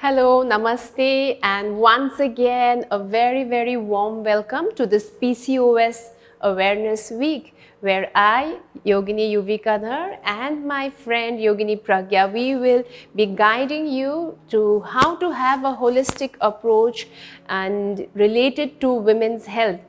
Hello, namaste, and once again a very warm welcome to this PCOS Awareness Week, where I, Yogini Yuvikadhar, and my friend Yogini Pragya, we will be guiding you to how to have a holistic approach and related to women's health.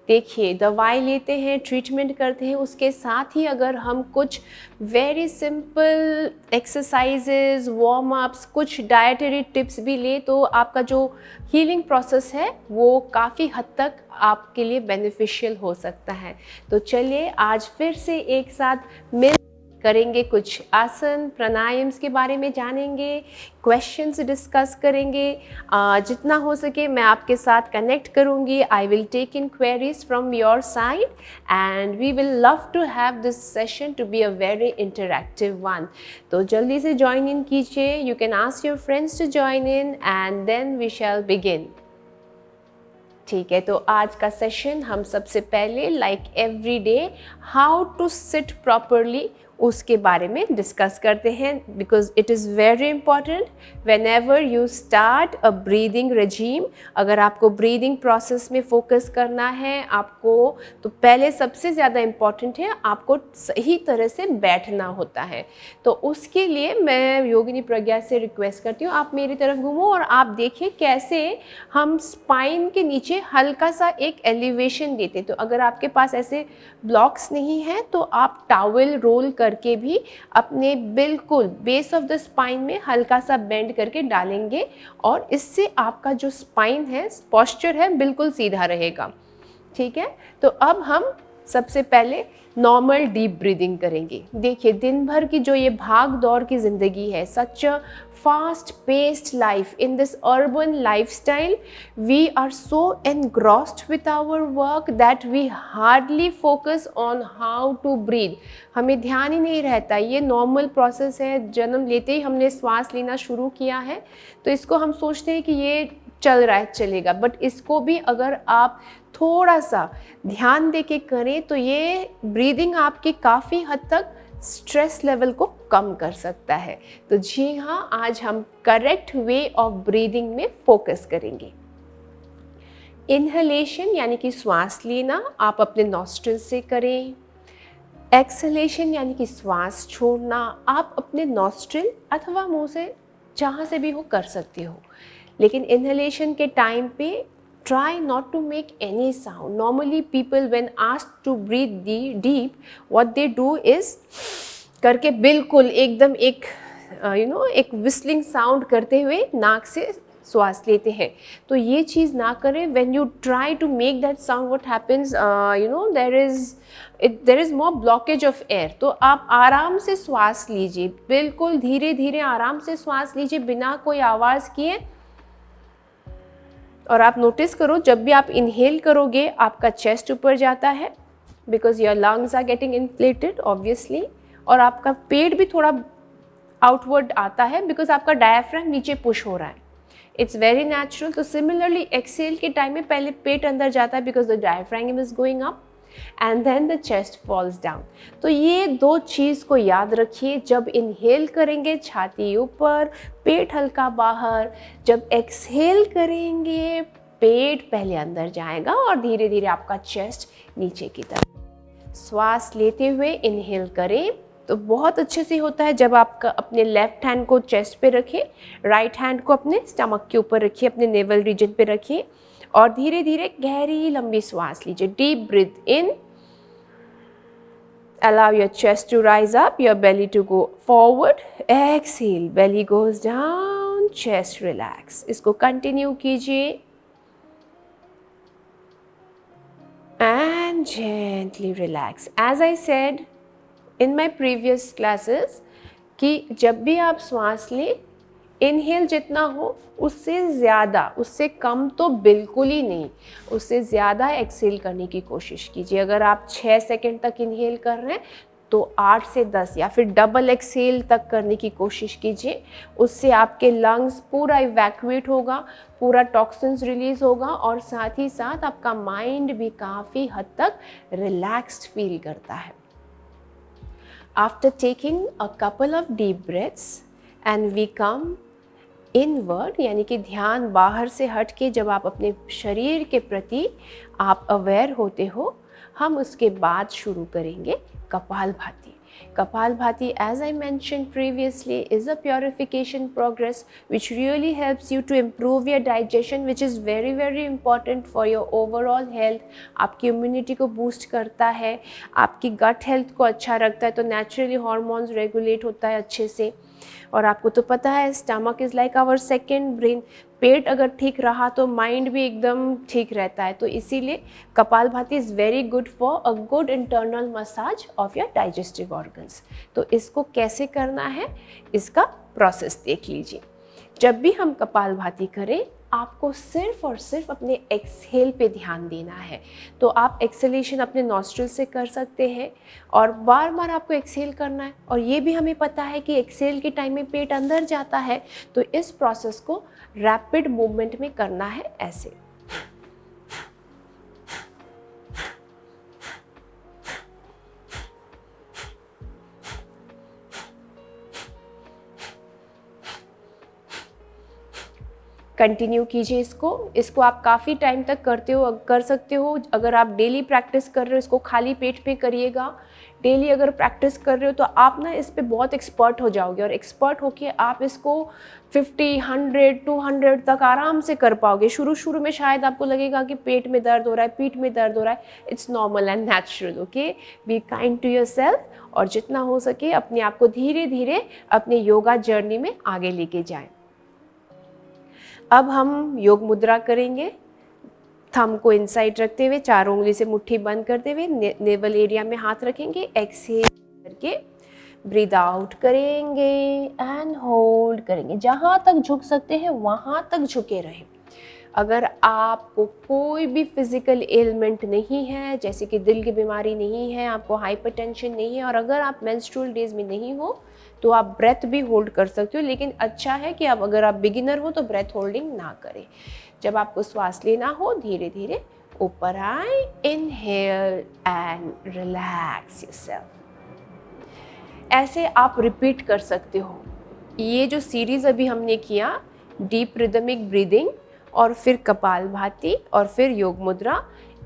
देखिए, दवाई लेते हैं, treatment करते हैं, उसके साथ ही अगर हम कुछ very simple exercises, warm ups, कुछ डाइटरी टिप्स भी ले तो आपका जो हीलिंग प्रोसेस है वो काफ़ी हद तक आपके लिए बेनिफिशियल हो सकता है। तो चलिए आज फिर से एक साथ मिल करेंगे, कुछ आसन प्राणायाम्स के बारे में जानेंगे, क्वेश्चंस डिस्कस करेंगे। जितना हो सके मैं आपके साथ कनेक्ट करूंगी। I will take in queries from your side and we will love to have this session to be a very interactive one. तो जल्दी से ज्वाइन इन कीजिए। You can ask your friends to join in and then we shall begin. ठीक है, तो आज का session हम सबसे पहले like every day how to sit properly उसके बारे में डिस्कस करते हैं, because it is very important whenever you start a breathing regime. अगर आपको ब्रीदिंग प्रोसेस में फोकस करना है आपको, तो पहले सबसे ज़्यादा इम्पॉर्टेंट है आपको सही तरह से बैठना होता है। तो उसके लिए मैं योगिनी प्रज्ञा से रिक्वेस्ट करती हूँ, आप मेरी तरफ घूमो और आप देखिए कैसे हम स्पाइन के नीचे हल्का सा एक एलिवेशन देते। तो अगर आपके पास ऐसे ब्लॉक्स नहीं हैं तो आप टॉवेल रोल करके भी अपने बिल्कुल बेस ऑफ द स्पाइन में हल्का सा बेंड करके डालेंगे और इससे आपका जो स्पाइन है, पोस्चर है, बिल्कुल सीधा रहेगा। ठीक है, तो अब हम सबसे पहले नॉर्मल डीप ब्रीदिंग करेंगे। देखिए, दिन भर की जो ये भाग दौड़ की ज़िंदगी है, such a fast paced life in this urban lifestyle, we are so engrossed with our work that we hardly focus on how to breathe. हमें ध्यान ही नहीं रहता। ये नॉर्मल प्रोसेस है, जन्म लेते ही हमने श्वास लेना शुरू किया है तो इसको हम सोचते हैं कि ये चल रहा है, चलेगा, बट इसको भी अगर आप थोड़ा सा ध्यान दे के करें तो ये ब्रीदिंग आपकी काफ़ी हद तक स्ट्रेस लेवल को कम कर सकता है। तो जी हाँ, आज हम करेक्ट वे ऑफ ब्रीदिंग में फोकस करेंगे। इनहेलेशन यानी कि श्वास लेना आप अपने नॉस्ट्रिल से करें। एक्सहेलेशन यानी कि श्वास छोड़ना आप अपने नॉस्ट्रिल अथवा मुंह से जहाँ से भी हो कर सकते हो। लेकिन इनहेलेशन के टाइम पे try not to make any sound. Normally people when asked to breathe deep, what they do is करके बिल्कुल एकदम एक एक whistling sound करते हुए नाक से श्वास लेते हैं। तो ये चीज़ ना करें। when you try to make that sound, what happens, there is more blockage of air. तो आप आराम से श्वास लीजिए, बिल्कुल धीरे धीरे आराम से श्वास लीजिए बिना कोई आवाज़ किए। और आप नोटिस करो जब भी आप इनहेल करोगे आपका चेस्ट ऊपर जाता है, because your lungs are getting inflated obviously, और आपका पेट भी थोड़ा आउटवर्ड आता है बिकॉज आपका डायफ्राम नीचे पुश हो रहा है। It's very natural. तो सिमिलरली एक्सेल के टाइम में पहले पेट अंदर जाता है because the diaphragm is going up and then the chest falls down. तो ये दो चीज़ को याद रखिए। जब इनहेल करेंगे छाती ऊपर, पेट हल्का बाहर। जब एक्सहेल करेंगे पेट पहले अंदर जाएगा और धीरे धीरे आपका चेस्ट नीचे की तरफ। श्वास लेते हुए इनहेल करें तो बहुत अच्छे से होता है जब आप अपने लेफ्ट हैंड को चेस्ट पे रखें, राइट हैंड को अपने स्टमक के ऊपर रखिए, अपने नेवल रीजन पे रखिए और धीरे धीरे गहरी लंबी श्वास लीजिए। Deep breath in, allow your chest to rise up, your belly to go forward. Exhale, belly goes down, chest relax. इसको कंटिन्यू कीजिए and gently relax. As I said in my previous classes कि जब भी आप श्वास लें, inhale जितना हो उससे ज़्यादा, उससे कम तो बिल्कुल ही नहीं, उससे ज़्यादा एक्सेल करने की कोशिश कीजिए। अगर आप 6 सेकंड तक इनहेल कर रहे हैं तो 8 से 10 या फिर डबल एक्सेल तक करने की कोशिश कीजिए। उससे आपके लंग्स पूरा इवैक्यूएट होगा, पूरा टॉक्सिन्स रिलीज होगा और साथ ही साथ आपका माइंड भी काफ़ी हद तक रिलैक्स्ड फील करता है। After taking a couple of deep breaths and we come inward, यानी कि ध्यान बाहर से हट के जब आप अपने शरीर के प्रति आप अवेयर होते हो, हम उसके बाद शुरू करेंगे kapalbhati. Kapalbhati, as I mentioned previously, is a purification progress which really helps you to improve your digestion, which is very very important for your overall health. आपकी immunity को boost करता है, आपकी gut health को अच्छा रखता है, तो naturally hormones regulate होता है अच्छे से। और आपको तो पता है stomach is like our second brain, पेट अगर ठीक रहा तो माइंड भी एकदम ठीक रहता है। तो इसीलिए kapalbhati is very good for a good internal massage of your digestive organs. तो इसको कैसे करना है, इसका प्रोसेस देख लीजिए। जब भी हम कपालभाति करें, आपको सिर्फ और सिर्फ अपने एक्सहेल पे ध्यान देना है। तो आप एक्सहेलेशन अपने नॉस्ट्रिल से कर सकते हैं और बार बार आपको एक्सहेल करना है। और ये भी हमें पता है कि एक्सहेल के टाइम में पेट अंदर जाता है, तो इस प्रोसेस को रैपिड मूवमेंट में करना है ऐसे। कंटिन्यू कीजिए इसको आप काफ़ी टाइम तक कर सकते हो। अगर आप डेली प्रैक्टिस कर रहे हो, इसको खाली पेट पे करिएगा। डेली अगर प्रैक्टिस कर रहे हो तो आप ना इस पे बहुत एक्सपर्ट हो जाओगे, और एक्सपर्ट होके आप इसको 50, 100, 200 तक आराम से कर पाओगे। शुरू में शायद आपको लगेगा कि पेट में दर्द हो रहा है, पीठ में दर्द हो रहा है। It's normal and natural, okay. Be kind to yourself, और जितना हो सके अपने आप को धीरे धीरे अपने योगा जर्नी में आगे लेके जाएं। अब हम योग मुद्रा करेंगे। थंब को इनसाइड रखते हुए, चारों उंगली से मुट्ठी बंद करते हुए नेवल एरिया में हाथ रखेंगे। एक्सहेल करके ब्रीद आउट करेंगे एंड होल्ड करेंगे। जहाँ तक झुक सकते हैं वहाँ तक झुके रहें। अगर आपको कोई भी फिजिकल एलिमेंट नहीं है, जैसे कि दिल की बीमारी नहीं है, आपको हाइपरटेंशन नहीं है, और अगर आप मेंस्ट्रुअल डेज में नहीं हो, तो आप ब्रेथ भी होल्ड कर सकते हो। लेकिन अच्छा है कि अगर आप बिगिनर हो तो ब्रेथ होल्डिंग ना करें। जब आपको श्वास लेना हो, धीरे धीरे ऊपर आए, इनहेल एंड रिलैक्स योरसेल्फ। ऐसे आप रिपीट कर सकते हो। ये जो सीरीज अभी हमने किया, डीप रिदमिक ब्रीदिंग और फिर कपालभाति और फिर योग मुद्रा,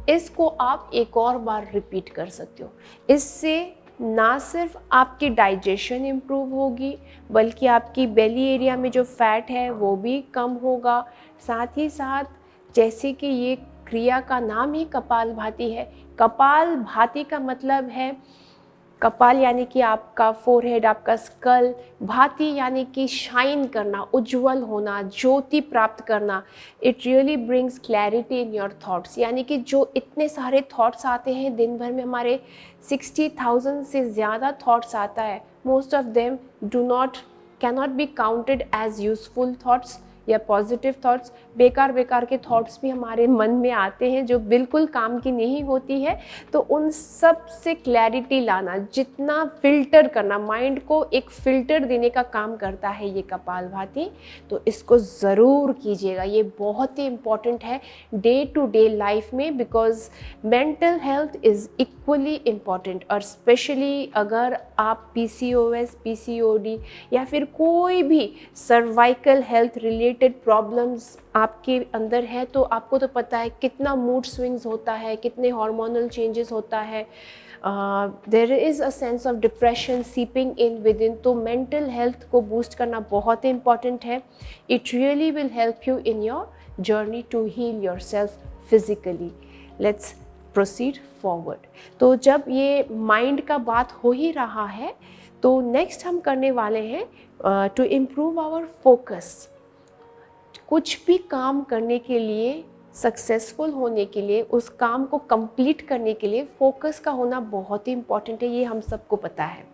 इसको आप एक और बार रिपीट कर सकते हो। इससे ना सिर्फ आपकी डाइजेशन इम्प्रूव होगी, बल्कि आपकी बेली एरिया में जो फैट है वो भी कम होगा। साथ ही साथ, जैसे कि ये क्रिया का नाम ही कपालभाति है, कपालभाति का मतलब है कपाल यानी कि आपका फोरहेड, आपका स्कल, भाति यानी कि शाइन करना, उज्जवल होना, ज्योति प्राप्त करना। It really brings clarity in your thoughts, यानी कि जो इतने सारे थॉट्स आते हैं दिन भर में, हमारे 60,000 से ज़्यादा थॉट्स आता है। Most of them can not be counted as useful thoughts या पॉजिटिव थॉट्स। बेकार के थॉट्स भी हमारे मन में आते हैं जो बिल्कुल काम की नहीं होती है। तो उन सब से क्लैरिटी लाना, जितना फिल्टर करना, माइंड को एक फिल्टर देने का काम करता है ये कपालभाति। तो इसको ज़रूर कीजिएगा, ये बहुत ही इम्पॉर्टेंट है डे टू डे लाइफ में, because mental health is equally important. और स्पेशली अगर आप PCOS, PCOD या फिर कोई भी सर्वाइकल हेल्थ रिलेटेड प्रॉब्लम्स आपके अंदर है, तो आपको तो पता है कितना मूड स्विंग्स होता है, कितने हार्मोनल चेंजेस होता है। There is a sense of depression seeping in within. तो मेंटल हेल्थ को बूस्ट करना बहुत इम्पॉर्टेंट है। It really will help you in your journey to heal yourself physically. Let's proceed forward. तो जब ये माइंड का बात हो ही रहा है, तो नेक्स्ट हम करने वाले हैं टू इम्प्रूव आवर फोकस। कुछ भी काम करने के लिए, सक्सेसफुल होने के लिए, उस काम को कंप्लीट करने के लिए फोकस का होना बहुत ही इम्पॉर्टेंट है, ये हम सबको पता है।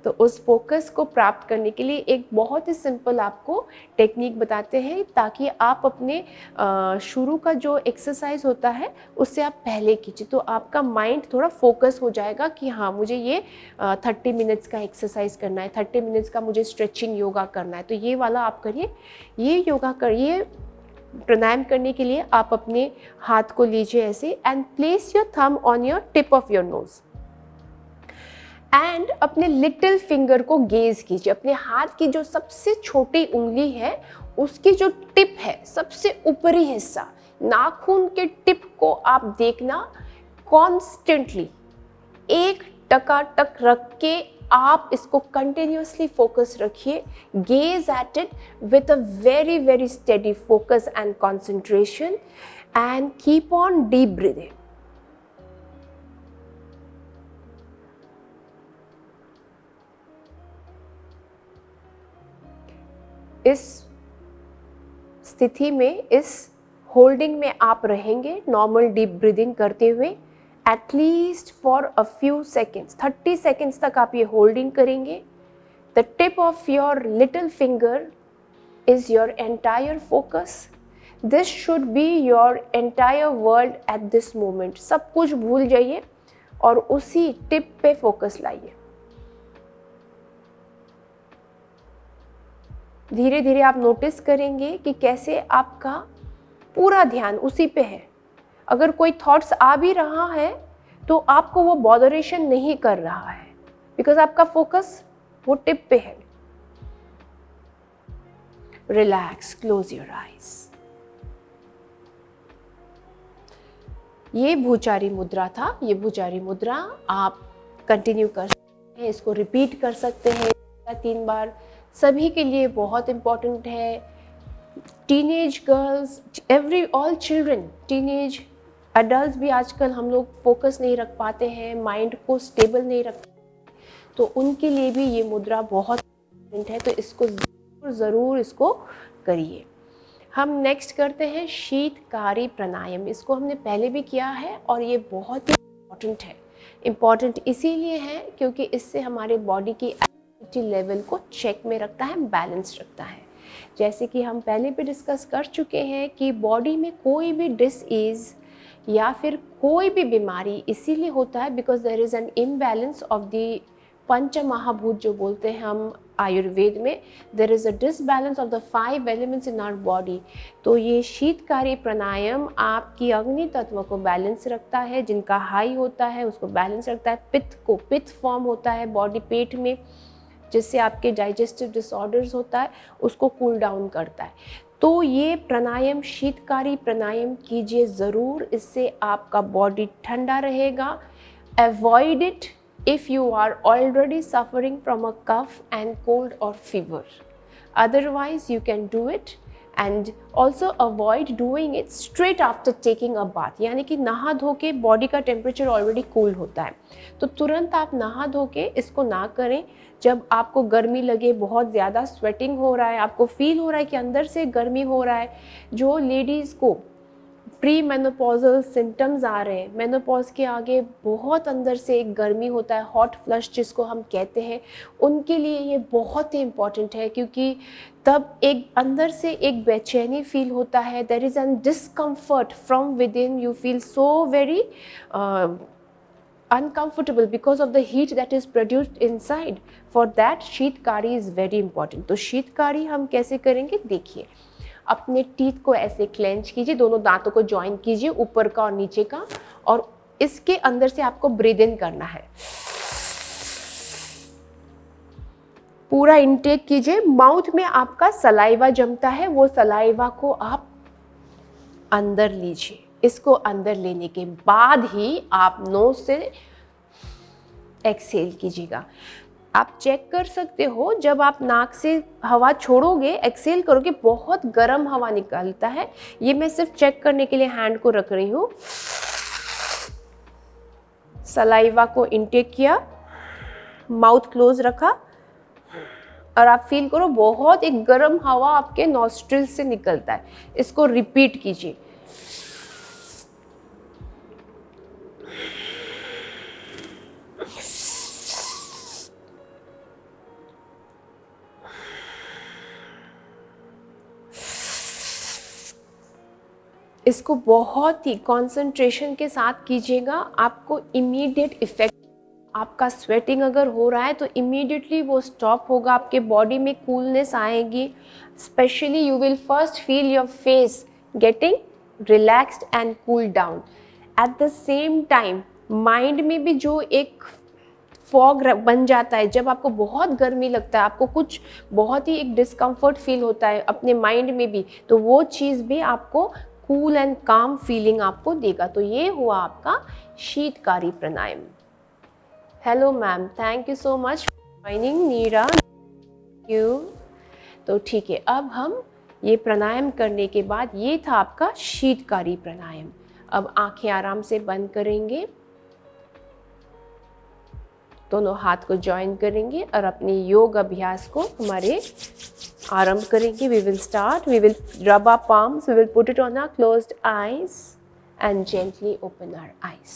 तो उस फोकस को प्राप्त करने के लिए एक बहुत ही सिंपल आपको टेक्निक बताते हैं, ताकि आप अपने शुरू का जो एक्सरसाइज होता है उससे आप पहले कीजिए, तो आपका माइंड थोड़ा फोकस हो जाएगा कि हाँ, मुझे ये 30 मिनट्स का एक्सरसाइज करना है, 30 मिनट्स का मुझे स्ट्रेचिंग योगा करना है। तो ये वाला आप करिए, ये योगा करिए। प्राणायाम करने के लिए आप अपने हाथ को लीजिए ऐसे, and place your thumb on your tip of your nose, and अपने लिटिल फिंगर को गेज कीजिए। अपने हाथ की जो सबसे छोटी उंगली है उसकी जो टिप है, सबसे ऊपरी हिस्सा, नाखून के टिप को आप देखना कॉन्स्टेंटली, एक टकाटक रख के आप इसको कंटिन्यूसली फोकस रखिए। Gauge at it with a very very steady focus and concentration and keep on deep breathing. इस स्थिति में, इस होल्डिंग में आप रहेंगे नॉर्मल डीप ब्रीदिंग करते हुए at least for a few seconds, 30 seconds तक आप ये होल्डिंग करेंगे। The tip of your little finger is your entire focus. This should be your entire world at this moment. सब कुछ भूल जाइए और उसी टिप पे फोकस लाइए। धीरे धीरे आप नोटिस करेंगे कि कैसे आपका पूरा ध्यान उसी पे है। अगर कोई थॉट्स आ भी रहा है तो आपको वो बॉदरेशन नहीं कर रहा है, बिकॉज आपका फोकस वो टिप पे है। Relax, close your eyes. ये भूचारी मुद्रा था। ये भूचारी मुद्रा आप कंटिन्यू कर सकते हैं, इसको रिपीट कर सकते हैं 3 बार। सभी के लिए बहुत इम्पॉर्टेंट है। Teenage girls, all children, teenage adult भी आजकल हम लोग फोकस नहीं रख पाते हैं, माइंड को स्टेबल नहीं रख पाते, तो उनके लिए भी ये मुद्रा बहुत इम्पॉर्टेंट है। तो इसको ज़रूर इसको करिए। हम नेक्स्ट करते हैं शीतकारी प्राणायाम। इसको हमने पहले भी किया है और ये बहुत ही इम्पॉर्टेंट है। इम्पॉर्टेंट इसीलिए है क्योंकि इससे हमारे बॉडी की लेवल को चेक में रखता है, बैलेंस रखता है। जैसे कि हम पहले भी डिस्कस कर चुके हैं कि बॉडी में कोई भी डिसीज या फिर कोई भी बीमारी इसीलिए होता है because there is an imbalance of the पंच महाभूत जो बोलते हैं हम आयुर्वेद में, there is a disbalance of the 5 elements in our body. तो ये शीतकारी प्राणायाम आपकी अग्नि तत्व को बैलेंस रखता है। जिनका हाई होता है उसको बैलेंस रखता है। पित्त फॉर्म होता है बॉडी पेट में, जिससे आपके डाइजेस्टिव डिसऑर्डर्स होता है उसको कूल डाउन करता है। तो ये प्राणायाम, शीतकारी प्राणायाम कीजिए ज़रूर, इससे आपका बॉडी ठंडा रहेगा। Avoid it if you are already suffering from a cough and cold और fever. Otherwise you can do it and also avoid doing it straight after taking a bath, यानी कि नहा धो के बॉडी का टेम्परेचर ऑलरेडी कूल होता है, तो तुरंत आप नहा धो के इसको ना करें। जब आपको गर्मी लगे, बहुत ज़्यादा स्वेटिंग हो रहा है, आपको फील हो रहा है कि अंदर से गर्मी हो रहा है, जो लेडीज़ को प्री मेनोपॉजल सिम्टम्स आ रहे हैं, मेनोपॉज के आगे बहुत अंदर से एक गर्मी होता है, हॉट फ्लश जिसको हम कहते हैं, उनके लिए ये बहुत ही इम्पॉर्टेंट है क्योंकि तब एक अंदर से एक बेचैनी फील होता है। There is an discomfort from within, you feel so very uncomfortable because of the heat that is produced inside. For that Sheetkari is very important. तो शीतकारी हम कैसे करेंगे देखिए। अपने टीथ को ऐसे क्लेंच कीजिए, दोनों दांतों को ज्वाइन कीजिए, ऊपर का और नीचे का, और इसके अंदर से आपको ब्रीद इन करना है। पूरा इनटेक कीजिए। माउथ में आपका सलाइवा जमता है, वो सलाइवा को आप अंदर लीजिए। इसको अंदर लेने के बाद ही आप नोज से एक्सहेल कीजिएगा। आप चेक कर सकते हो, जब आप नाक से हवा छोड़ोगे, एक्सहेल करोगे, बहुत गर्म हवा निकलता है। ये मैं सिर्फ चेक करने के लिए हैंड को रख रही हूँ। सलाइवा को इनटेक किया, माउथ क्लोज रखा और आप फील करो बहुत एक गर्म हवा आपके नॉस्ट्रिल से निकलता है। इसको रिपीट कीजिए। इसको बहुत ही कंसंट्रेशन के साथ कीजिएगा, आपको इमीडिएट इफेक्ट। आपका स्वेटिंग अगर हो रहा है तो इमीडिएटली वो स्टॉप होगा, आपके बॉडी में कूलनेस आएगी। Specially you will first feel your face getting relaxed and cool down. Eight the same time mind में भी जो एक फॉग बन जाता है, जब आपको बहुत गर्मी लगता है, आपको कुछ बहुत ही एक डिस्कम्फर्ट फील होता है अपने माइंड में भी, तो वो चीज़ भी आपको कूल एंड काम फीलिंग आपको देगा। तो ये हुआ आपका शीतकारी pranayama. Hello ma'am, thank you so much for joining. Neera, you. तो ठीक है, अब हम ये प्राणायाम करने के बाद, ये था आपका शीतकारी प्राणायाम। अब आंखें आराम से बंद करेंगे, दोनों हाथ को ज्वाइन करेंगे और अपने योग अभ्यास को हमारे आरंभ करेंगे। We will start, we will rub our palms, we will put it on our closed eyes and gently open our eyes.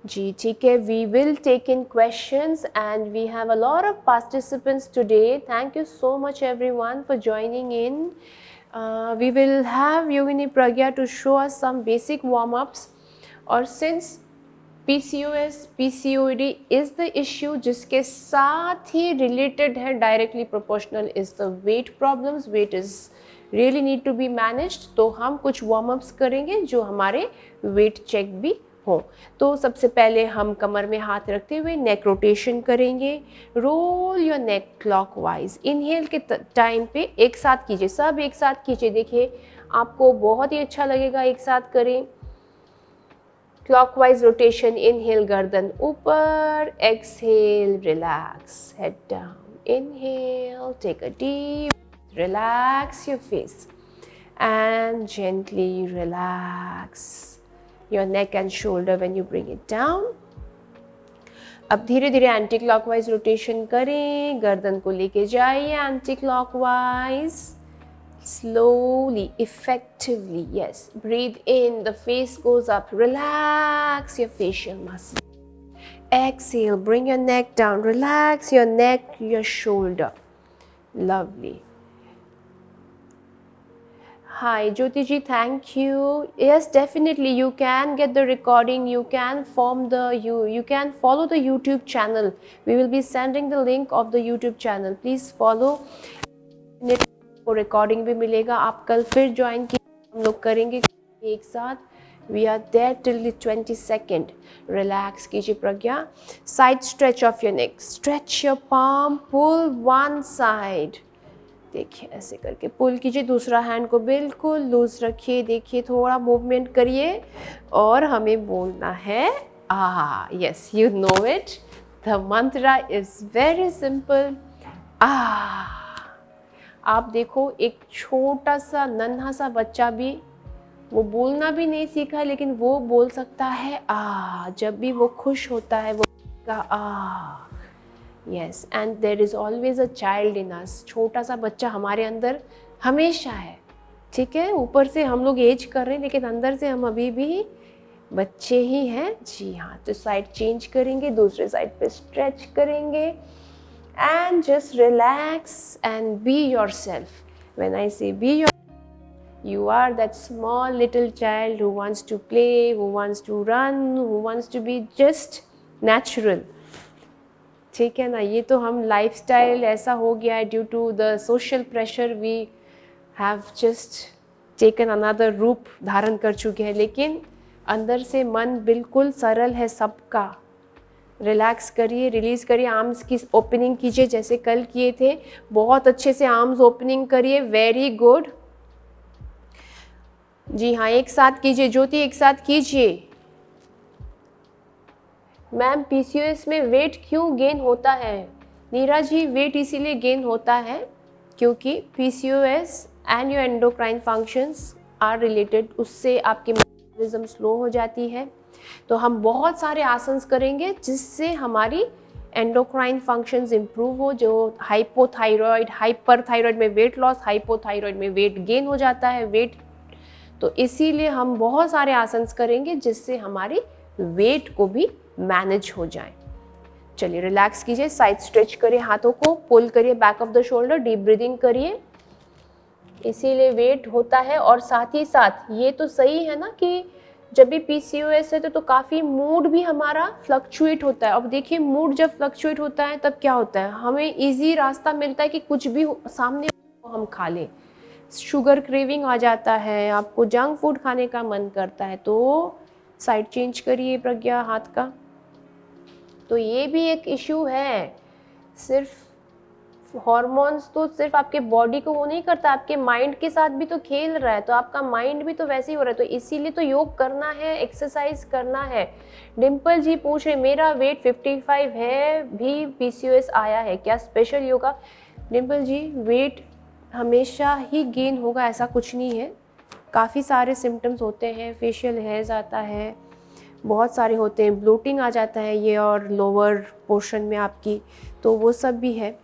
जी ठीक है, we will take in questions and we have a lot of participants today. Thank you so much everyone for joining in. We will have Yogini Pragya to show us some basic warm-ups. और since PCOS, PCOD is the issue जिसके साथ ही related है, directly proportional is the weight problems. Weight is really need to be managed. तो हम कुछ warm ups करेंगे जो हमारे weight check भी हो। तो सबसे पहले हम कमर में हाथ रखते हुए नेक रोटेशन करेंगे। Roll your neck clockwise. Inhale के टाइम पे एक साथ कीजिए, सब एक साथ कीजिए, देखिए आपको बहुत ही अच्छा लगेगा, एक साथ करें। क्लॉकवाइज रोटेशन, इनहेल गर्दन ऊपर, exhale relax head down, inhale take a deep, relax your face and gently relax your neck and shoulder when you bring it down. अब धीरे धीरे एंटी क्लॉकवाइज रोटेशन करें, गर्दन को लेके जाइए anti clockwise, slowly, effectively. Yes, breathe in, the face goes up, relax your facial muscle. Exhale, bring your neck down, relax your neck, your shoulder. Lovely. Hi Jyoti ji, thank you. Yes, definitely you can get the recording, you can you can follow the YouTube channel. We will be sending the link of the YouTube channel. Please follow. को recording भी मिलेगा। आप कल फिर join कीजिए, हम लोग करेंगे एक साथ। We are there till 22nd। Relax कीजिए Pragya. Side stretch of your neck, stretch your palm, pull one side, देखिए ऐसे करके पुल कीजिए, दूसरा हैंड को बिल्कुल लूज रखिए, देखिए थोड़ा मूवमेंट करिए और हमें बोलना है आ। Yes, you know it, the mantra is very simple, आ। आप देखो एक छोटा सा नन्हा सा बच्चा भी, वो बोलना भी नहीं सीखा लेकिन वो बोल सकता है आ। जब भी वो खुश होता है वो आ। Yes, and there is always a child in us. छोटा सा बच्चा हमारे अंदर हमेशा है, ठीक है। ऊपर से हम लोग एज कर रहे हैं लेकिन अंदर से हम अभी भी बच्चे ही हैं। जी हाँ, तो साइड चेंज करेंगे, दूसरे साइड पे स्ट्रेच करेंगे and just relax and be yourself. When I say be yourself, you are that small little child who wants to play, who wants to run, who wants to be just natural. ठीक है ना। ये तो हम lifestyle ऐसा हो गया है, due to the social pressure we have just taken another रूप धारण कर चुके हैं, लेकिन अंदर से मन बिल्कुल सरल है सबका। रिलैक्स करिए, रिलीज करिए, आर्म्स की ओपनिंग कीजिए जैसे कल किए थे, बहुत अच्छे से आर्म्स ओपनिंग करिए, वेरी गुड। जी हाँ, एक साथ कीजिए, ज्योति एक साथ कीजिए। मैम पीसीओएस में वेट क्यों गेन होता है? नीरा जी, वेट इसीलिए गेन होता है क्योंकि PCOS and your endocrine functions are related, उससे आपकी मेटाबॉलिज्म स्लो हो जाती है। तो हम बहुत सारे आसन्स करेंगे जिससे हमारी एंडोक्राइन फंक्शंस इंप्रूव हो। जो हाइपोथायरॉयड, हाइपरथायरॉयड में वेट लॉस, हाइपोथायरॉयड में वेट गेन हो जाता है वेट, तो इसीलिए हम बहुत सारे आसन्स करेंगे जिससे हमारी वेट को भी मैनेज हो जाए। चलिए रिलैक्स कीजिए, साइड स्ट्रेच करिए, हाथों को पुल करिए back of the shoulder, deep breathing करिए, इसीलिए वेट होता है। और साथ ही साथ ये तो सही है ना कि जब भी पीसीओएस है तो काफ़ी मूड भी हमारा फ्लक्चुएट होता है। अब देखिए मूड जब फ्लक्चुएट होता है तब क्या होता है, हमें इजी रास्ता मिलता है कि कुछ भी सामने हम खा लें। शुगर क्रेविंग आ जाता है, आपको जंक फूड खाने का मन करता है। तो साइड चेंज करिए प्रज्ञा हाथ का, तो ये भी एक इशू है। सिर्फ हॉर्मोन्स तो सिर्फ आपके बॉडी को वो नहीं करता, आपके माइंड के साथ भी तो खेल रहा है, तो आपका माइंड भी तो वैसे ही हो रहा है। तो इसीलिए तो योग करना है, एक्सरसाइज करना है। डिम्पल जी पूछ रहे मेरा वेट 55 है, भी पीसीओएस आया है, क्या स्पेशल योगा? डिम्पल जी वेट हमेशा ही गेन होगा ऐसा कुछ नहीं है। काफ़ी सारे सिम्टम्स होते हैं, फेशियल हेयर्स आता है, बहुत सारे होते हैं, ब्लोटिंग आ जाता है ये और लोअर पोर्शन में आपकी, तो वो सब भी है।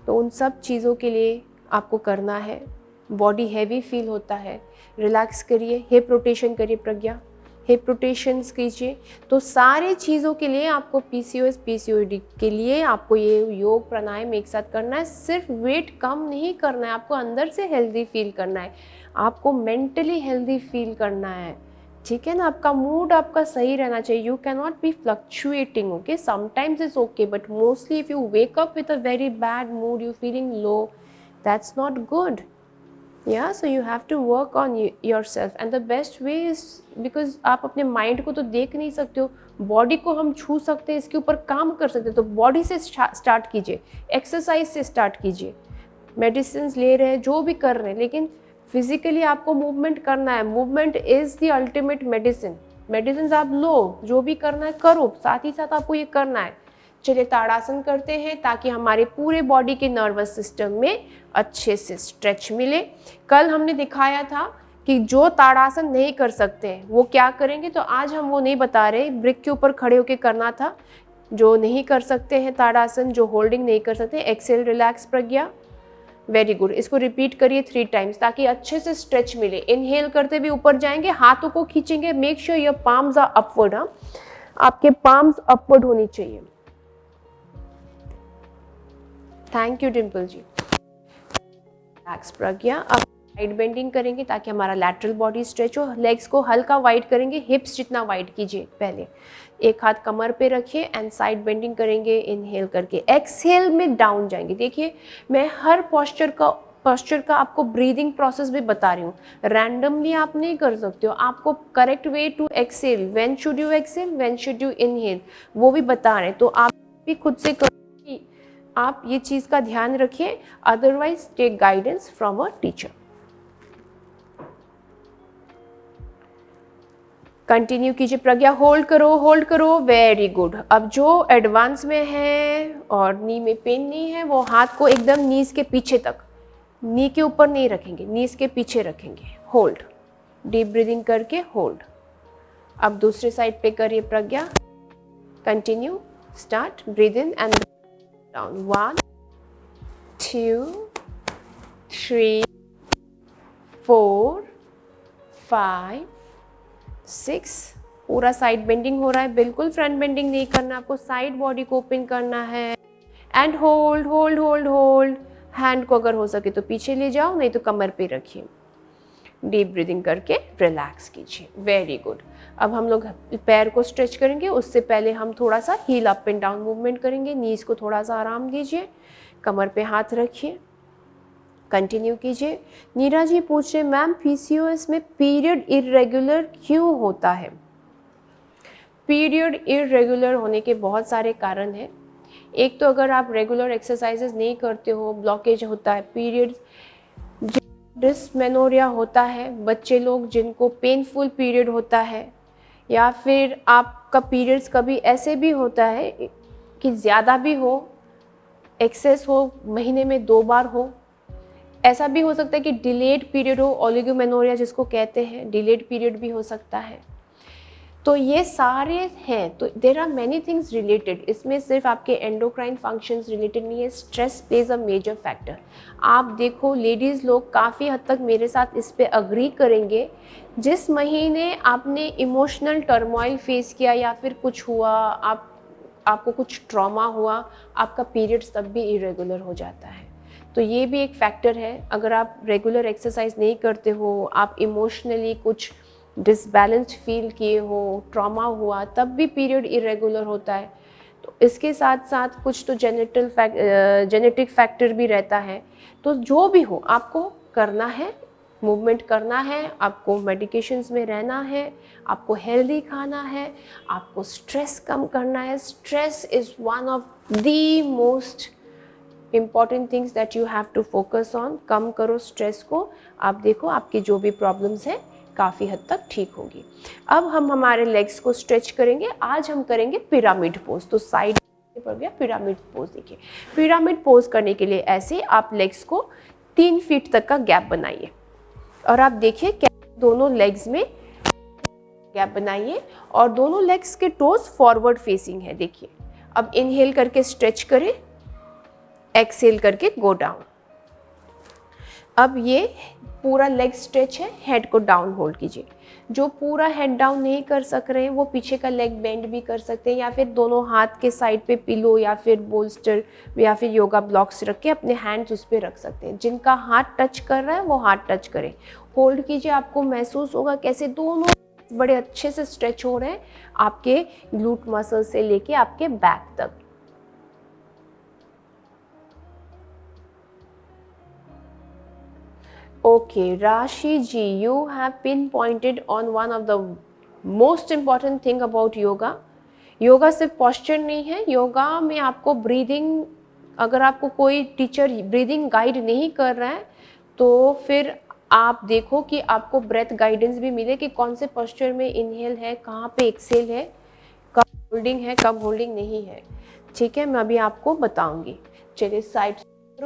तो उन सब चीज़ों के लिए आपको करना है। बॉडी हैवी फील होता है, रिलैक्स करिए, हिप रोटेशन करिए प्रज्ञा, हिप रोटेशंस कीजिए। तो सारे चीज़ों के लिए आपको पीसीओएस पीसीओडी के लिए आपको ये योग प्राणायाम एक साथ करना है। सिर्फ वेट कम नहीं करना है, आपको अंदर से हेल्दी फील करना है, आपको मेंटली हेल्दी फील करना है, ठीक है ना। आपका मूड आपका सही रहना चाहिए। You can not be fluctuating, okay, sometimes it's okay, but mostly if you wake up with a very bad mood, you feeling low, that's not good. या so you have to work on yourself and the best way is, because आप अपने mind को तो देख नहीं सकते हो, body को हम छू सकते हैं, इसके ऊपर काम कर सकते हैं। तो बॉडी से स्टार्ट कीजिए, एक्सरसाइज से स्टार्ट कीजिए। मेडिसिन ले रहे हैं, जो भी कर रहे हैं, लेकिन फिजिकली आपको मूवमेंट करना है। Movement is the ultimate medicine. Medicine आप लो, जो भी करना है करो, साथ ही साथ आपको ये करना है। चलिए ताड़ासन करते हैं ताकि हमारे पूरे बॉडी के नर्वस सिस्टम में अच्छे से स्ट्रेच मिले। कल हमने दिखाया था कि जो ताड़ासन नहीं कर सकते वो क्या करेंगे, तो आज हम वो नहीं बता रहे। ब्रिक के ऊपर खड़े होकर करना था। जो नहीं कर सकते हैं ताड़ासन, जो होल्डिंग नहीं कर सकते, एक्सेल रिलैक्स प्रज्ञा, वेरी गुड। इसको रिपीट करिए 3 टाइम्स ताकि अच्छे से स्ट्रेच मिले। इनहेल करते हुए ऊपर जाएंगे, हाथों को खींचेंगे, make sure your palms are upward. आपके पाम्स अपवर्ड होनी चाहिए। Thank you Dimple ji. Relax Pragya. अब साइड बेंडिंग करेंगे ताकि हमारा लैटरल बॉडी स्ट्रेच हो। लेग्स को हल्का वाइड करेंगे, हिप्स जितना वाइड कीजिए। पहले एक हाथ कमर पे रखिए एंड साइड बेंडिंग करेंगे इनहेल करके। एक्सहेल में डाउन जाएंगे। देखिए मैं हर पोस्चर का आपको ब्रीदिंग प्रोसेस भी बता रही हूँ। रैंडमली आप नहीं कर सकते हो, आपको correct way to exhale, when should you exhale, when should you inhale, वो भी बता रहे हैं। तो आप भी खुद से आप ये चीज़ का ध्यान रखिए, otherwise take guidance from a teacher. Continue कीजिए प्रज्ञा, होल्ड करो, वेरी गुड। अब जो एडवांस में है और नी में पेन नहीं है, वो हाथ को एकदम नीज के पीछे तक, नी के ऊपर नहीं रखेंगे, नीज के पीछे रखेंगे। होल्ड, डीप ब्रीदिंग करके होल्ड। अब दूसरे साइड पे करिए Pragya, continue, start, breathe in and down. 1 2 3 4 5 6। पूरा साइड बेंडिंग हो रहा है, बिल्कुल फ्रंट बेंडिंग नहीं करना, आपको साइड बॉडी को ओपन करना है। And hold hold hold hold. Hand को अगर हो सके तो पीछे ले जाओ, नहीं तो कमर पे रखिए। डीप ब्रीदिंग करके रिलैक्स कीजिए, वेरी गुड। अब हम लोग पैर को स्ट्रेच करेंगे, उससे पहले हम थोड़ा सा heel up and down movement करेंगे। नीज को थोड़ा सा आराम दीजिए, कमर पे हाथ रखिए, कंटिन्यू कीजिए। नीरा जी पूछ रहे मैम पीसीओएस में पीरियड इरेगुलर क्यों होता है? पीरियड इरेगुलर होने के बहुत सारे कारण हैं। एक तो अगर आप रेगुलर एक्सरसाइजेज नहीं करते हो, ब्लॉकेज होता है, पीरियड डिस्मेनोरिया होता है, बच्चे लोग जिनको पेनफुल पीरियड होता है, या फिर आपका पीरियड्स कभी ऐसे भी होता है कि ज़्यादा भी हो, एक्सेस हो, महीने में 2 बार हो। ऐसा भी हो सकता है कि डिलेड पीरियड हो, ओलिगोमेनोरिया जिसको कहते हैं, डिलेड पीरियड भी हो सकता है। तो ये सारे हैं, तो there are many things related. इसमें सिर्फ आपके एंडोक्राइन फंक्शंस रिलेटेड नहीं है, stress plays a major factor. आप देखो लेडीज़ लोग काफ़ी हद तक मेरे साथ इस पे अग्री करेंगे, जिस महीने आपने इमोशनल टर्मोइल फेस किया या फिर कुछ हुआ, आपको कुछ ट्रॉमा हुआ, आपका पीरियड्स तब भी इरेगुलर हो जाता है। तो ये भी एक फैक्टर है। अगर आप रेगुलर एक्सरसाइज नहीं करते हो, आप इमोशनली कुछ डिसबैलेंस्ड फील किए हो, ट्रॉमा हुआ, तब भी पीरियड इरेगुलर होता है। तो इसके साथ साथ कुछ तो जेनेटिक फैक्टर भी रहता है। तो जो भी हो आपको करना है, मूवमेंट करना है, आपको मेडिकेशंस में रहना है, आपको हेल्दी खाना है, आपको स्ट्रेस कम करना है। Stress is one of the most important things that you have to focus on. कम करो स्ट्रेस को, आप देखो आपकी जो भी प्रॉब्लम्स हैं काफ़ी हद तक ठीक होगी। अब हम हमारे लेग्स को स्ट्रेच करेंगे। आज हम करेंगे पिरामिड पोज। तो साइड पर गया पिरामिड पोज। देखिए पिरामिड पोज करने के लिए ऐसे आप लेग्स को 3 फीट तक का गैप बनाइए और आप देखिए क्या दोनों लेग्स में गैप बनाइए और दोनों लेग्स के टोज फॉरवर्ड फेसिंग है। देखिए अब इनहेल करके स्ट्रेच करें, एक्सहेल करके गो डाउन। अब ये पूरा लेग स्ट्रेच है, हेड को डाउन होल्ड कीजिए। जो पूरा हेड डाउन नहीं कर सक रहे हैं वो पीछे का लेग बेंड भी कर सकते हैं या फिर दोनों हाथ के साइड पे पिलो या फिर बोल्स्टर या फिर योगा ब्लॉक्स रख के अपने हैंड्स उस पर रख सकते हैं। जिनका हाथ टच कर रहा है वो हाथ टच करें, होल्ड कीजिए। आपको महसूस होगा कैसे दोनों बड़े अच्छे से स्ट्रेच हो रहे हैं आपके ग्लूट मसल से लेके आपके बैक तक। Okay, Rashi ji, you have pinpointed on one of the most important thing about yoga. Yoga सिर्फ पॉस्चर नहीं है, योगा में आपको ब्रीदिंग, अगर आपको कोई टीचर ब्रीदिंग गाइड नहीं कर रहा है तो फिर आप देखो कि आपको ब्रेथ गाइडेंस भी मिले कि कौन से पॉस्चर में इनहेल है, कहाँ पे एक्सेल है, कब होल्डिंग है, कब होल्डिंग नहीं है। ठीक है, मैं अभी आपको बताऊंगी। चलिए साइड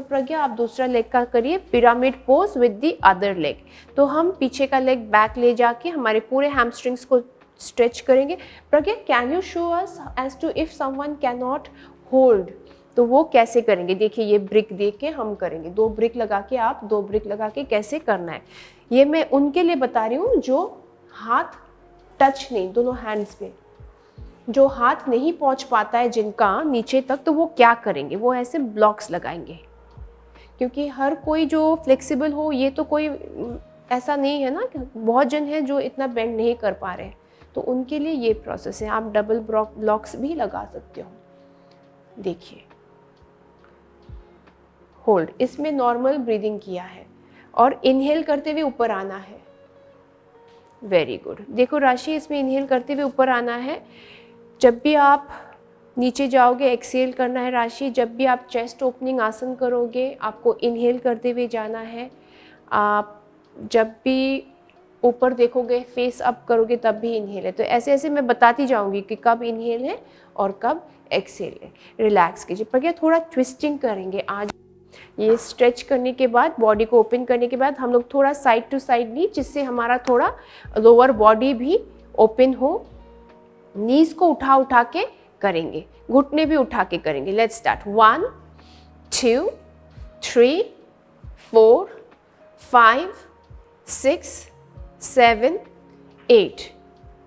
प्रज्ञा आप दूसरा लेग का करिए, pyramid pose with the other leg. तो हम पीछे का लेग बैक ले जाके हमारे पूरे हैमस्ट्रिंग्स को स्ट्रेच करेंगे। Pragya can you show us as to if someone can not hold, तो वो कैसे करेंगे? देखिए ये ब्रिक दे के हम करेंगे, 2 ब्रिक लगा के, आप 2 ब्रिक लगा के कैसे करना है ये मैं उनके लिए बता रही हूँ जो हाथ टच नहीं, दोनों हैंड्स पे जो हाथ नहीं पहुँच पाता है जिनका नीचे तक, तो वो क्या करेंगे? वो ऐसे ब्लॉक्स लगाएंगे। क्योंकि हर कोई जो फ्लेक्सिबल हो, ये तो कोई ऐसा नहीं है ना, बहुत जन है जो इतना बेंड नहीं कर पा रहे, तो उनके लिए ये प्रोसेस है। आप डबल ब्लॉक्स भी लगा सकते हो। देखिए होल्ड, इसमें नॉर्मल ब्रीदिंग किया है और इनहेल करते हुए ऊपर आना है। Very good. देखो राशि, इसमें इनहेल करते हुए ऊपर आना है। जब भी आप नीचे जाओगे एक्सेल करना है राशि। जब भी आप चेस्ट ओपनिंग आसन करोगे आपको इनहेल करते हुए जाना है। आप जब भी ऊपर देखोगे फेस अप करोगे तब भी इनहेल है। तो ऐसे ऐसे मैं बताती जाऊंगी कि कब इनहेल है और कब एक्सेल है। रिलैक्स कीजिए। पर क्या थोड़ा ट्विस्टिंग करेंगे आज। ये स्ट्रेच करने के बाद, बॉडी को ओपन करने के बाद हम लोग थोड़ा साइड टू साइड नी, जिससे हमारा थोड़ा लोअर बॉडी भी ओपन हो। नीज को उठा उठा के करेंगे, घुटने भी उठा के करेंगे। Let's start. 1 2 3 4 5 6 7 8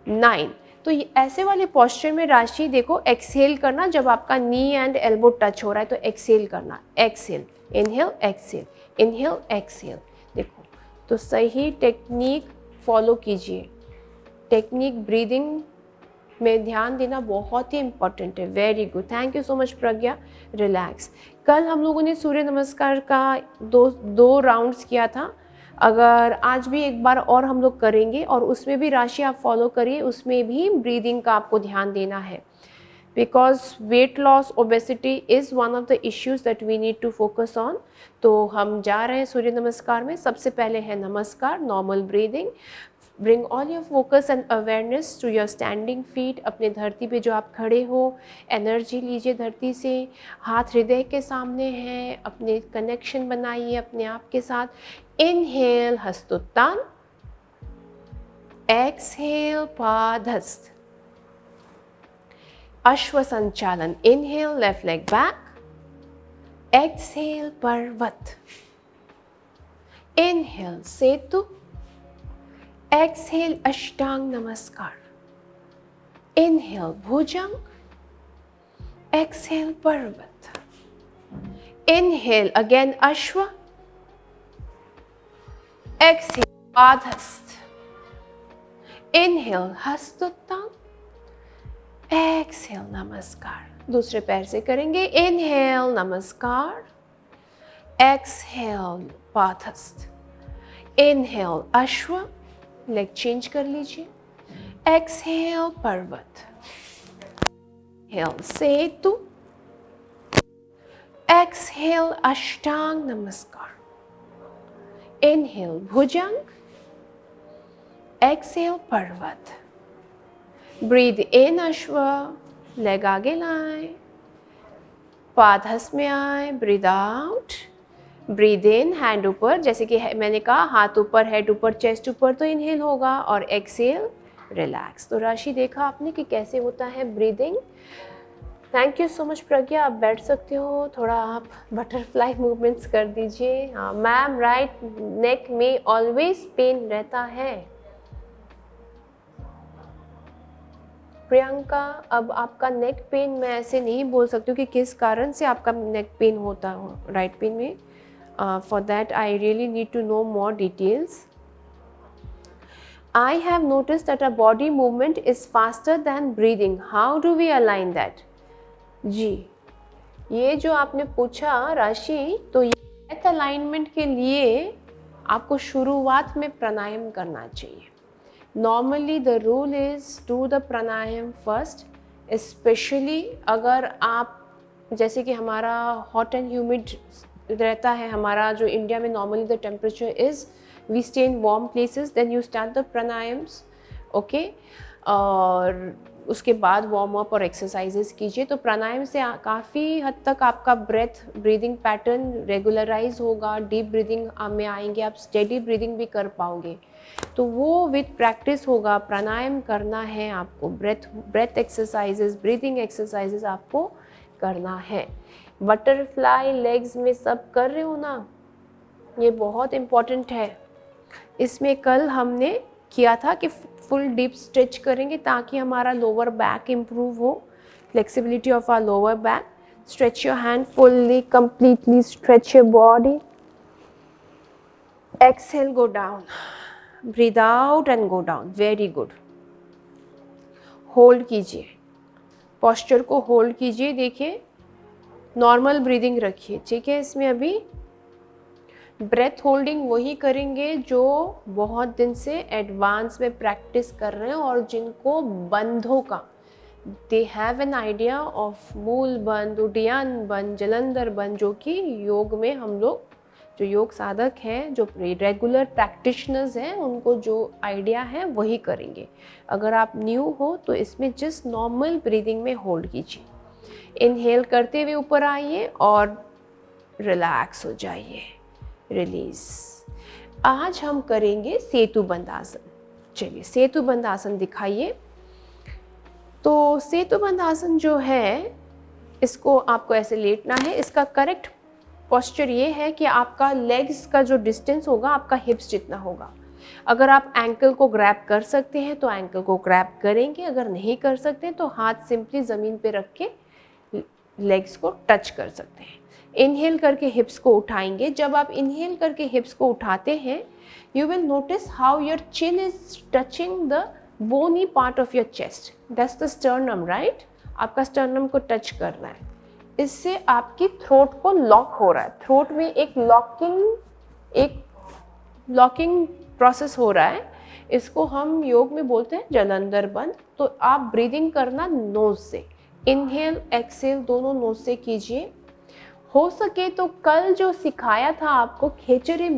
9। तो ये ऐसे वाले पोस्चर में राशि देखो एक्सहेल करना, जब आपका नी एंड एल्बो टच हो रहा है तो एक्सहेल करना। Exhale, inhale, exhale, inhale, exhale. देखो तो सही टेक्निक फॉलो कीजिए। टेक्निक ब्रीदिंग में ध्यान देना बहुत ही इंपॉर्टेंट है। Very good, thank you so much Pragya. Relax. कल हम लोगों ने सूर्य नमस्कार का दो राउंड्स किया था। अगर आज भी एक बार और हम लोग करेंगे और उसमें भी राशि आप फॉलो करिए, उसमें भी ब्रीदिंग का आपको ध्यान देना है। Because weight loss, obesity is one of the issues that we need to focus on. तो हम जा रहे हैं सूर्य नमस्कार में। सबसे पहले है नमस्कार, normal breathing. Bring all your focus and awareness to your standing feet। अपने धरती पे जो आप खड़े हो, एनर्जी लीजिए धरती से। हाथ हृदय के सामने हैं, अपने कनेक्शन बनाइए अपने आप के साथ। इनहेल हस्तोत्तान, एक्सहेल पादहस्त। अश्व संचालन, inhale left leg back, exhale पर्वत। इनहेल सेतु, एक्सहेल अष्टांग नमस्कार। इनहेल भुजंग, एक्सहेल पर्वत। इनहेल अगेन अश्व, एक्सहेल पादहस्त। इनहेल हस्तोत्तान, एक्सहेल नमस्कार। दूसरे पैर से करेंगे। इनहेल नमस्कार, एक्सहेल पादहस्त। इनहेल अश्व, लेग चेंज कर लीजिए. एक्सहेल पर्वत. इनहेल सेतु. एक्सहेल अष्टांग नमस्कार. इनहेल भुजंग. एक्सहेल पर्वत. ब्रीद इन अश्व, लेग आगे लाएं, पादहस्त में आए. Breathe out. Breathe in hand ऊपर, जैसे कि मैंने कहा हाथ ऊपर, हेड ऊपर, चेस्ट ऊपर, तो इनहेल होगा. और एक्सहेल रिलैक्स. तो राशि देखा आपने कि कैसे होता है breathing. Thank you so much Pragya. आप बैठ सकते हो. थोड़ा आप बटरफ्लाई मूवमेंट्स कर दीजिए. हाँ मैम, राइट नेक में ऑलवेज पेन रहता है. प्रियंका, अब आपका नेक पेन मैं ऐसे नहीं बोल सकती हूँ कि किस कारण से आपका नेक पेन होता हो राइट पेन में. For that I really need to know more details. I have noticed that our body movement is faster than breathing. How do we align that? जी, ये जो आपने पूछा राशि, तो ये अलाइनमेंट के लिए आपको शुरुआत में प्राणायाम करना चाहिए. Normally the rule is do the pranayama first, specially अगर आप, जैसे कि हमारा हॉट एंड ह्यूमिड रहता है, हमारा जो इंडिया में normally the temperature is we stay in warm places, then you start the pranayams. Okay, और उसके बाद वार्म अप और एक्सरसाइजेस कीजिए. तो प्राणायाम से काफ़ी हद तक आपका ब्रीदिंग पैटर्न रेगुलराइज होगा. डीप ब्रीदिंग में आएंगे आप, स्टेडी ब्रीदिंग भी कर पाओगे. तो वो विद प्रैक्टिस होगा. प्राणायाम करना है आपको, ब्रेथ एक्सरसाइजेस, ब्रीदिंग एक्सरसाइजेस आपको करना है. बटरफ्लाई लेग्स में सब कर रहे हो ना, ये बहुत इम्पॉर्टेंट है. इसमें कल हमने किया था कि फुल डीप स्ट्रेच करेंगे ताकि हमारा लोअर बैक इम्प्रूव हो, flexibility of our lower back. Stretch your hand fully, completely stretch your body. Exhale, go down. Breathe out and go down. Very good. Hold कीजिए, पोस्चर को hold कीजिए. देखिए normal breathing रखिए, ठीक है. इसमें अभी ब्रेथ होल्डिंग वही करेंगे जो बहुत दिन से एडवांस में प्रैक्टिस कर रहे हैं और जिनको बंधों का, they have an idea of मूल बंध, उडियान बंध, जलंधर बंध, जो कि योग में हम लोग जो योग साधक हैं, जो रेगुलर प्रैक्टिशनर्स हैं, उनको जो आइडिया है वही करेंगे. अगर आप न्यू हो तो इसमें जस्ट नॉर्मल ब्रीदिंग में होल्ड कीजिए. इनहेल करते हुए ऊपर आइए और रिलैक्स हो जाइए. रिलीज. आज हम करेंगे सेतु बंध आसन. चलिए सेतु बंध आसन दिखाइए. तो सेतु बंध आसन जो है, इसको आपको ऐसे लेटना है. इसका करेक्ट पोस्चर ये है कि आपका लेग्स का जो डिस्टेंस होगा आपका हिप्स जितना होगा. अगर आप एंकल को ग्रैब कर सकते हैं तो एंकल को ग्रैब करेंगे, अगर नहीं कर सकते तो हाथ सिंपली ज़मीन पे रख के लेग्स को टच कर सकते हैं. इनहेल करके हिप्स को उठाएंगे. जब आप इनहेल करके हिप्स को उठाते हैं, you will notice how your chin is touching the bony part of your chest. That's the sternum, right. आपका स्टर्नम को टच करना है. इससे आपकी थ्रोट को लॉक हो रहा है. थ्रोट में एक लॉकिंग प्रोसेस हो रहा है. इसको हम योग में बोलते हैं जलंधर बंध. तो आप ब्रीदिंग करना नोज से, इनहेल एक्सहेल दोनों नोज से कीजिए. हो सके तो कल जो सिखाया था आपको खेचरी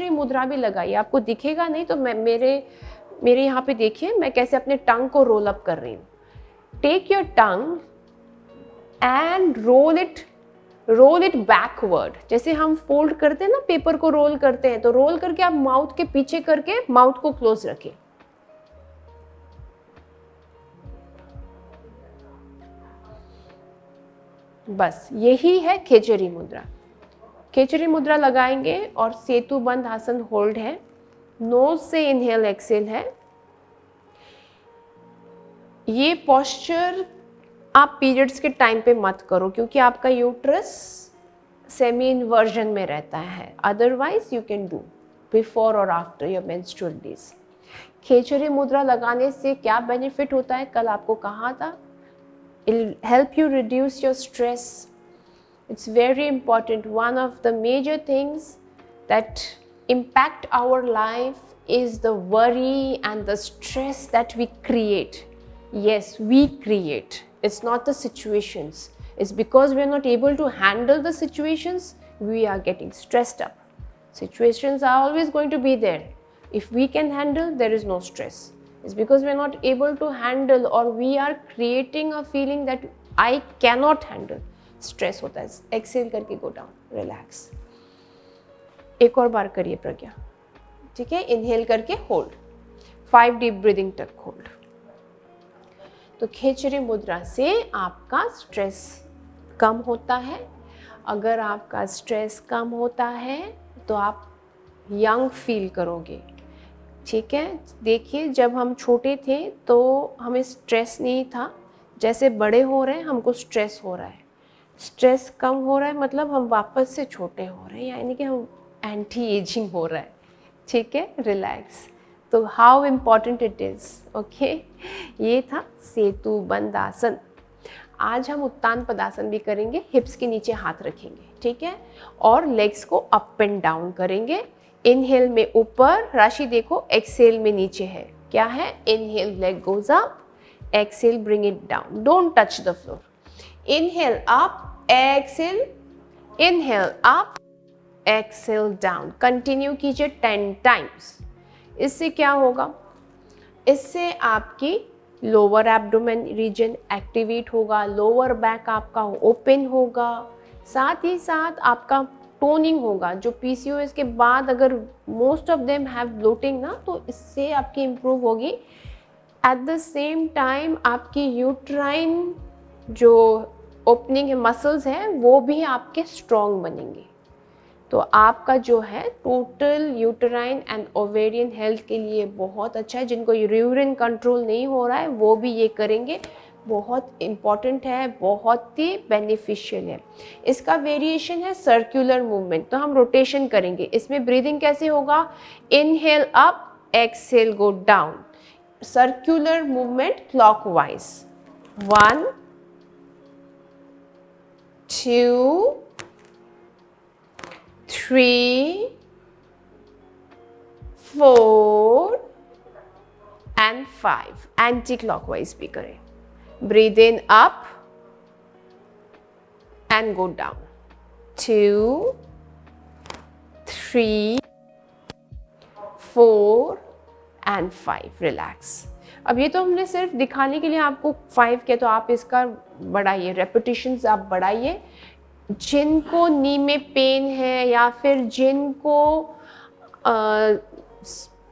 मुद्रा भी लगाइए. आपको दिखेगा नहीं तो मैं मेरे यहाँ पे देखिए मैं कैसे अपने टंग को रोल अप कर रही हूँ. Take your tongue and roll it backward. जैसे हम फोल्ड करते हैं ना, पेपर को रोल करते हैं, तो रोल करके आप माउथ के पीछे करके माउथ को क्लोज रखें. बस यही है खेचरी मुद्रा. खेचरी मुद्रा लगाएंगे और सेतु बंध आसन होल्ड है. नोज से इनहेल एक्सहेल है. ये पोस्चर आप पीरियड्स के टाइम पे मत करो क्योंकि आपका यूट्रस सेमी इन्वर्जन में रहता है. Otherwise you can do before और आफ्टर योर मेंस्ट्रुअल डेज. खेचरी मुद्रा लगाने से क्या बेनिफिट होता है, कल आपको कहा था. It'll help you reduce your stress. It's very important. One of the major things that impact our life is the worry and the stress that we create. Yes, we create. It's not the situations. It's because we are not able to handle the situations, we are getting stressed up. Situations are always going to be there. If we can handle, there is no stress. It's because we are not able to handle or we are creating a feeling that I cannot handle. Stress होता है. Excel करके go down, relax. एक और बार करिए प्रज्ञा. ठीक है, inhale करके hold, 5 deep breathing तक होल्ड. तो खेचरी मुद्रा से आपका स्ट्रेस कम होता है. अगर आपका स्ट्रेस कम होता है तो आप यंग फील करोगे. ठीक है, देखिए जब हम छोटे थे तो हमें स्ट्रेस नहीं था. जैसे बड़े हो रहे हैं हमको स्ट्रेस हो रहा है. स्ट्रेस कम हो रहा है मतलब हम वापस से छोटे हो रहे हैं, यानी कि हम एंटी एजिंग हो रहा है. ठीक है, रिलैक्स. तो how important it is. Okay, ये था सेतु बंद आसन. आज हम उत्तान पदासन भी करेंगे. हिप्स के नीचे हाथ रखेंगे. ठीक है, और लेग्स को अप एंड डाउन करेंगे. इनहेल में ऊपर, राशि देखो. एक्सेल में नीचे है. क्या है? Inhale leg goes up, exhale bring it down. Don't touch the floor. Inhale up, exhale, inhale up, exhale down. Continue कीजिए 10 टाइम्स. इससे क्या होगा? इससे आपकी लोअर एब्डोमेन रीजन एक्टिवेट होगा, लोअर बैक आपका ओपन होगा, साथ ही साथ आपका टोनिंग होगा. जो पीसीओएस के बाद अगर most of them have bloating ना, तो इससे आपकी इम्प्रूव होगी. एट द सेम टाइम आपकी यूट्राइन जो ओपनिंग मसल्स हैं वो भी आपके स्ट्रॉन्ग बनेंगे. तो आपका जो है total uterine and ovarian health के लिए बहुत अच्छा है. जिनको यूरिन कंट्रोल नहीं हो रहा है वो भी ये करेंगे. बहुत इम्पॉर्टेंट है, बहुत ही बेनिफिशियल है. इसका वेरिएशन है सर्कुलर मूवमेंट. तो हम रोटेशन करेंगे. इसमें ब्रीदिंग कैसे होगा? Inhale up, exhale go down. Circular movement clockwise. 1 2 3 4 and 5. Anti clockwise भी करें. Breathe in up and go down. 2 3 4 and 5. Relax. अब ये तो हमने सिर्फ दिखाने के लिए आपको 5 किया, तो आप इसका बढ़ाइए, रेपिटेशंस आप बढ़ाइए. जिनको नी में पेन है या फिर जिनको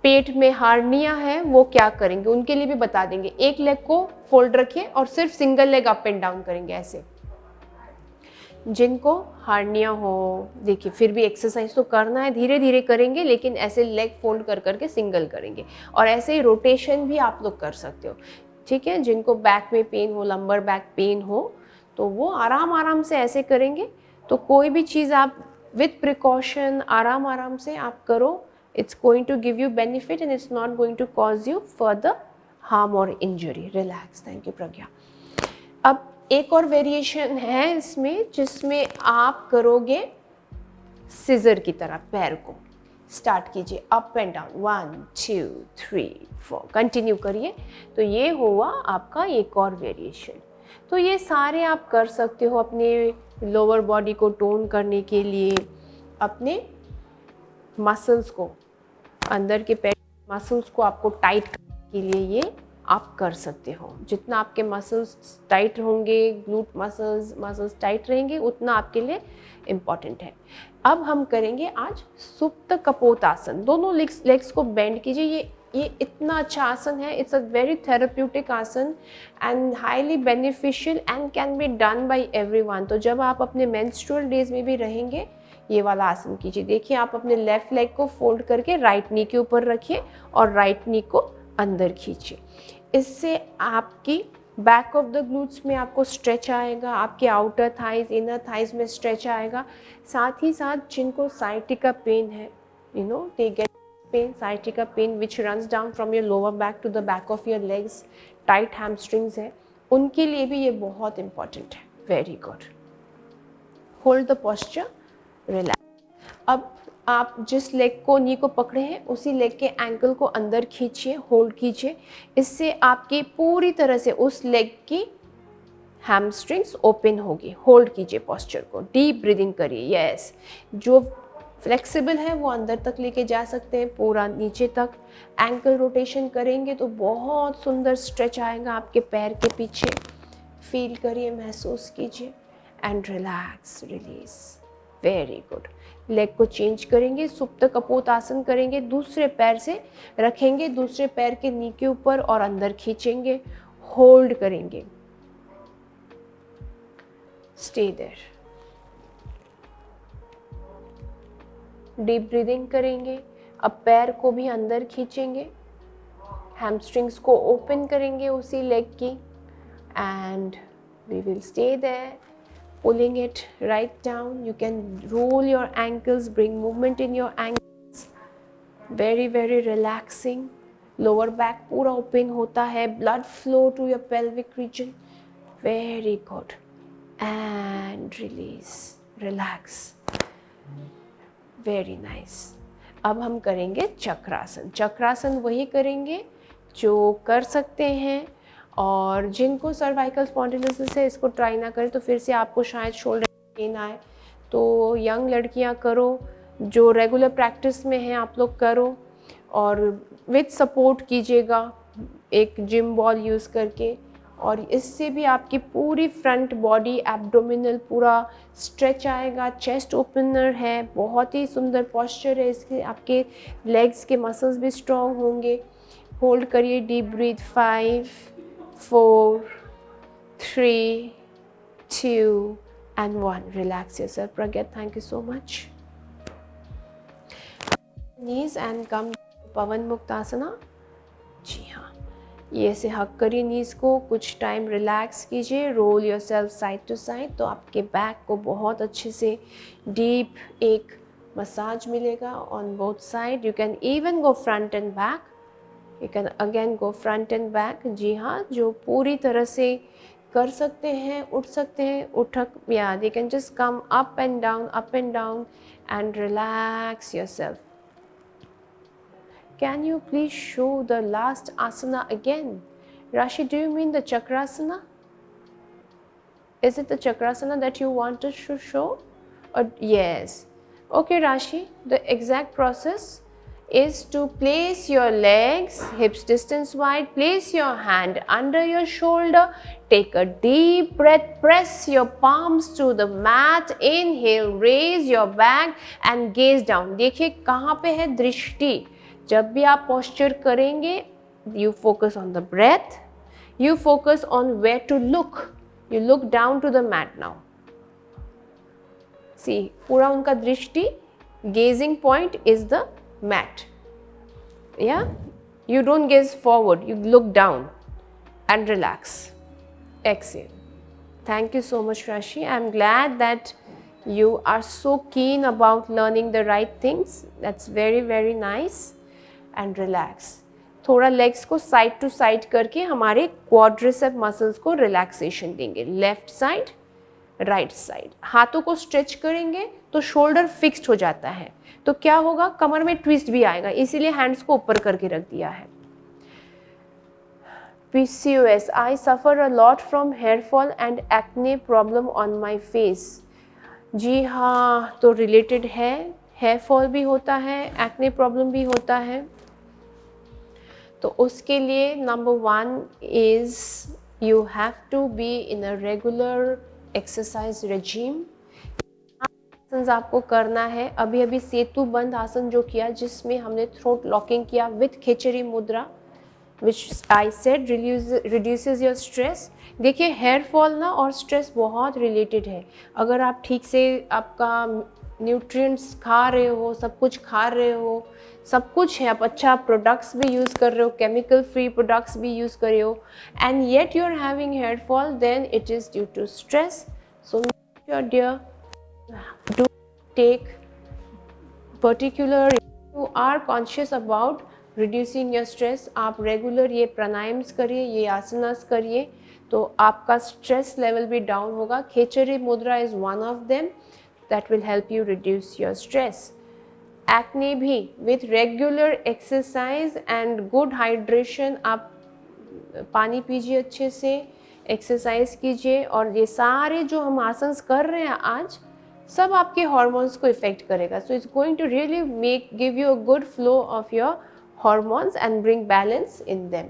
पेट में हार्निया है वो क्या करेंगे उनके लिए भी बता देंगे. एक लेग को फोल्ड रखिए और सिर्फ single leg up and down करेंगे ऐसे. जिनको हार्निया हो, देखिए फिर भी एक्सरसाइज तो करना है, धीरे धीरे करेंगे, लेकिन ऐसे लेग फोल्ड कर करके सिंगल करेंगे. और ऐसे ही रोटेशन भी आप लोग कर सकते हो. ठीक है, जिनको बैक में पेन हो, लंबर बैक पेन हो, तो वो आराम आराम से ऐसे करेंगे. तो कोई भी चीज़ आप विथ प्रिकॉशन आराम आराम से आप करो. It's going to give you benefit and it's not going to cause you further harm और injury. Relax. Thank you Pragya. अब एक और वेरिएशन है इसमें जिसमें आप करोगे सिजर की तरह. पैर को स्टार्ट कीजिए अप एंड डाउन. 1 2 3 4. कंटिन्यू करिए. तो ये हुआ आपका एक और वेरिएशन. तो ये सारे आप कर सकते हो अपने लोअर बॉडी को टोन करने के लिए, अपने मसल्स को, अंदर के पेट मसल्स को आपको टाइट करने के लिए ये आप कर सकते हो. जितना आपके मसल्स टाइट होंगे, ग्लूट मसल्स टाइट रहेंगे, उतना आपके लिए इम्पॉर्टेंट है. अब हम करेंगे आज सुप्त कपोतासन. दोनों लेग्स को बेंड कीजिए. ये इतना अच्छा आसन है. इट्स अ वेरी थेरेप्यूटिक आसन and highly beneficial and can be done by everyone. तो जब आप अपने मेंस्ट्रुअल डेज में भी रहेंगे ये वाला आसन कीजिए. देखिए आप अपने लेफ्ट लेग को फोल्ड करके राइट नी के ऊपर रखिए और राइट नी को अंदर खींचिए. इससे आपकी बैक ऑफ द ग्लूट्स में आपको स्ट्रेच आएगा, आपके आउटर थाइज, इनर थाइज में स्ट्रेच आएगा. साथ ही साथ जिनको साइटिका पेन है, you know they get pain, sciatica pain which runs down from your lower back to the back of your legs, tight hamstrings है, उनके लिए भी ये बहुत important है. Very good. Hold the posture, relax. अब आप जिस लेग को नी को पकड़े हैं उसी लेग के एंकल को अंदर खींचिए, होल्ड कीजिए। इससे आपकी पूरी तरह से उस लेग की हैमस्ट्रिंग्स ओपन होगी। होल्ड कीजिए पोस्चर को, डीप ब्रीदिंग करिए। यस, जो फ्लेक्सिबल है वो अंदर तक लेके जा सकते हैं, पूरा नीचे तक। एंकल रोटेशन करेंगे तो बहुत सुंदर स्ट्रेच आएगा आपके पैर के पीछे। फील करिए, महसूस कीजिए and relax, release. Very good. Leg को चेंज करेंगे, सुप्त कपोत आसन करेंगे, दूसरे पैर से रखेंगे, दूसरे पैर के नी के ऊपर और अंदर खींचेंगे, होल्ड करेंगे। Stay there. डीप ब्रीदिंग करेंगे। अब पैर को भी अंदर खींचेंगे, हैमस्ट्रिंग्स को ओपन करेंगे उसी लेग की, and we will stay there, pulling it right down. You can roll your ankles, bring movement in your ankles. Very very relaxing. Lower back पूरा open होता है, blood flow to your pelvic region. Very good. And release, relax. Very nice. अब हम करेंगे चक्रासन। चक्रासन वही करेंगे जो कर सकते हैं, और जिनको सर्वाइकल स्पॉन्डिलोसिस है इसको ट्राई ना करें तो फिर से आपको शायद शोल्डर पेन आए। तो यंग लड़कियां करो, जो रेगुलर प्रैक्टिस में हैं आप लोग करो, और विथ सपोर्ट कीजिएगा एक जिम बॉल यूज़ करके। और इससे भी आपकी पूरी फ्रंट बॉडी, एब्डोमिनल पूरा स्ट्रेच आएगा। चेस्ट ओपनर है, बहुत ही सुंदर पॉस्चर है इसके। आपके लेग्स के मसल्स भी स्ट्रॉन्ग होंगे। होल्ड करिए, deep breath. 5 4 3 2 and 1. Relax yourself. Pragyat, thank you so much. Knees and come Pawanmuktasana. जी हाँ, ये से हक करिए नीज को, कुछ टाइम रिलैक्स कीजिए, roll yourself side to side, तो आपके बैक को बहुत अच्छे से डीप एक मसाज मिलेगा on both side. You can even go front and back, you can again go front and back. जी हाँ, जो पूरी तरह से कर सकते हैं, उठ सकते हैं, उठक, या they can just come up and down and relax yourself. Can you please show the last asana again? Rashi, do you mean the chakrasana? Is it the chakrasana that you wanted to show? Or yes. Okay, Rashi, the exact process is to place your legs hips distance wide, place your hand under your shoulder, take a deep breath, press your palms to the mat, inhale, raise your back and gaze down. देखिए कहाँ पे है दृष्टि। जब भी आप posture करेंगे, you focus on the breath, you focus on where to look, you look down to the mat now. See, पूरा उनका दृष्टि, gazing point is the mat. या you don't gaze forward, you look down and relax. Exhale. Thank you so much, Rashi. I'm glad that you are so keen about learning the right things. That's very very nice. And relax. थोड़ा legs को side to side करके हमारे quadricep muscles को relaxation देंगे। Left side, right side. हाथों को stretch करेंगे तो शोल्डर फिक्स्ड हो जाता है, तो क्या होगा, कमर में ट्विस्ट भी आएगा, इसीलिए हैंड्स को ऊपर करके रख दिया है। PCOS, I suffer a lot from hair fall and acne problem on my face. जी हाँ, तो रिलेटेड है, हेयर फॉल भी होता है, एक्ने प्रॉब्लम भी होता है। तो उसके लिए number 1 is you have to be in a regular exercise regime. आसन आपको करना है। अभी अभी सेतु बंद आसन जो किया, जिसमें हमने थ्रोट लॉकिंग किया विथ खेचरी मुद्रा, which I said reduces your stress. देखिए हेयर फॉल ना और स्ट्रेस बहुत रिलेटेड है। अगर आप ठीक से आपका न्यूट्रिएंट्स खा रहे हो, सब कुछ खा रहे हो, सब कुछ है, आप अच्छा प्रोडक्ट्स भी यूज़ कर रहे हो, केमिकल फ्री प्रोडक्ट्स भी यूज़ कर रहे हो, and yet you are having hair fall, then it is due to stress. So your dear, do take particular, you are conscious about reducing your stress. आप regular ये प्राणायाम्स करिए, ये आसनास करिए, तो आपका स्ट्रेस लेवल भी डाउन होगा। खेचरी मुद्रा is one of them that will help you reduce your stress. Acne भी with regular exercise and good hydration, आप पानी पीजिए अच्छे से, एक्सरसाइज कीजिए, और ये सारे जो हम आसन कर रहे हैं आज, सब आपके हार्मोन्स को इफेक्ट करेगा. So it's going to really make give you a good flow of your hormones and bring balance in them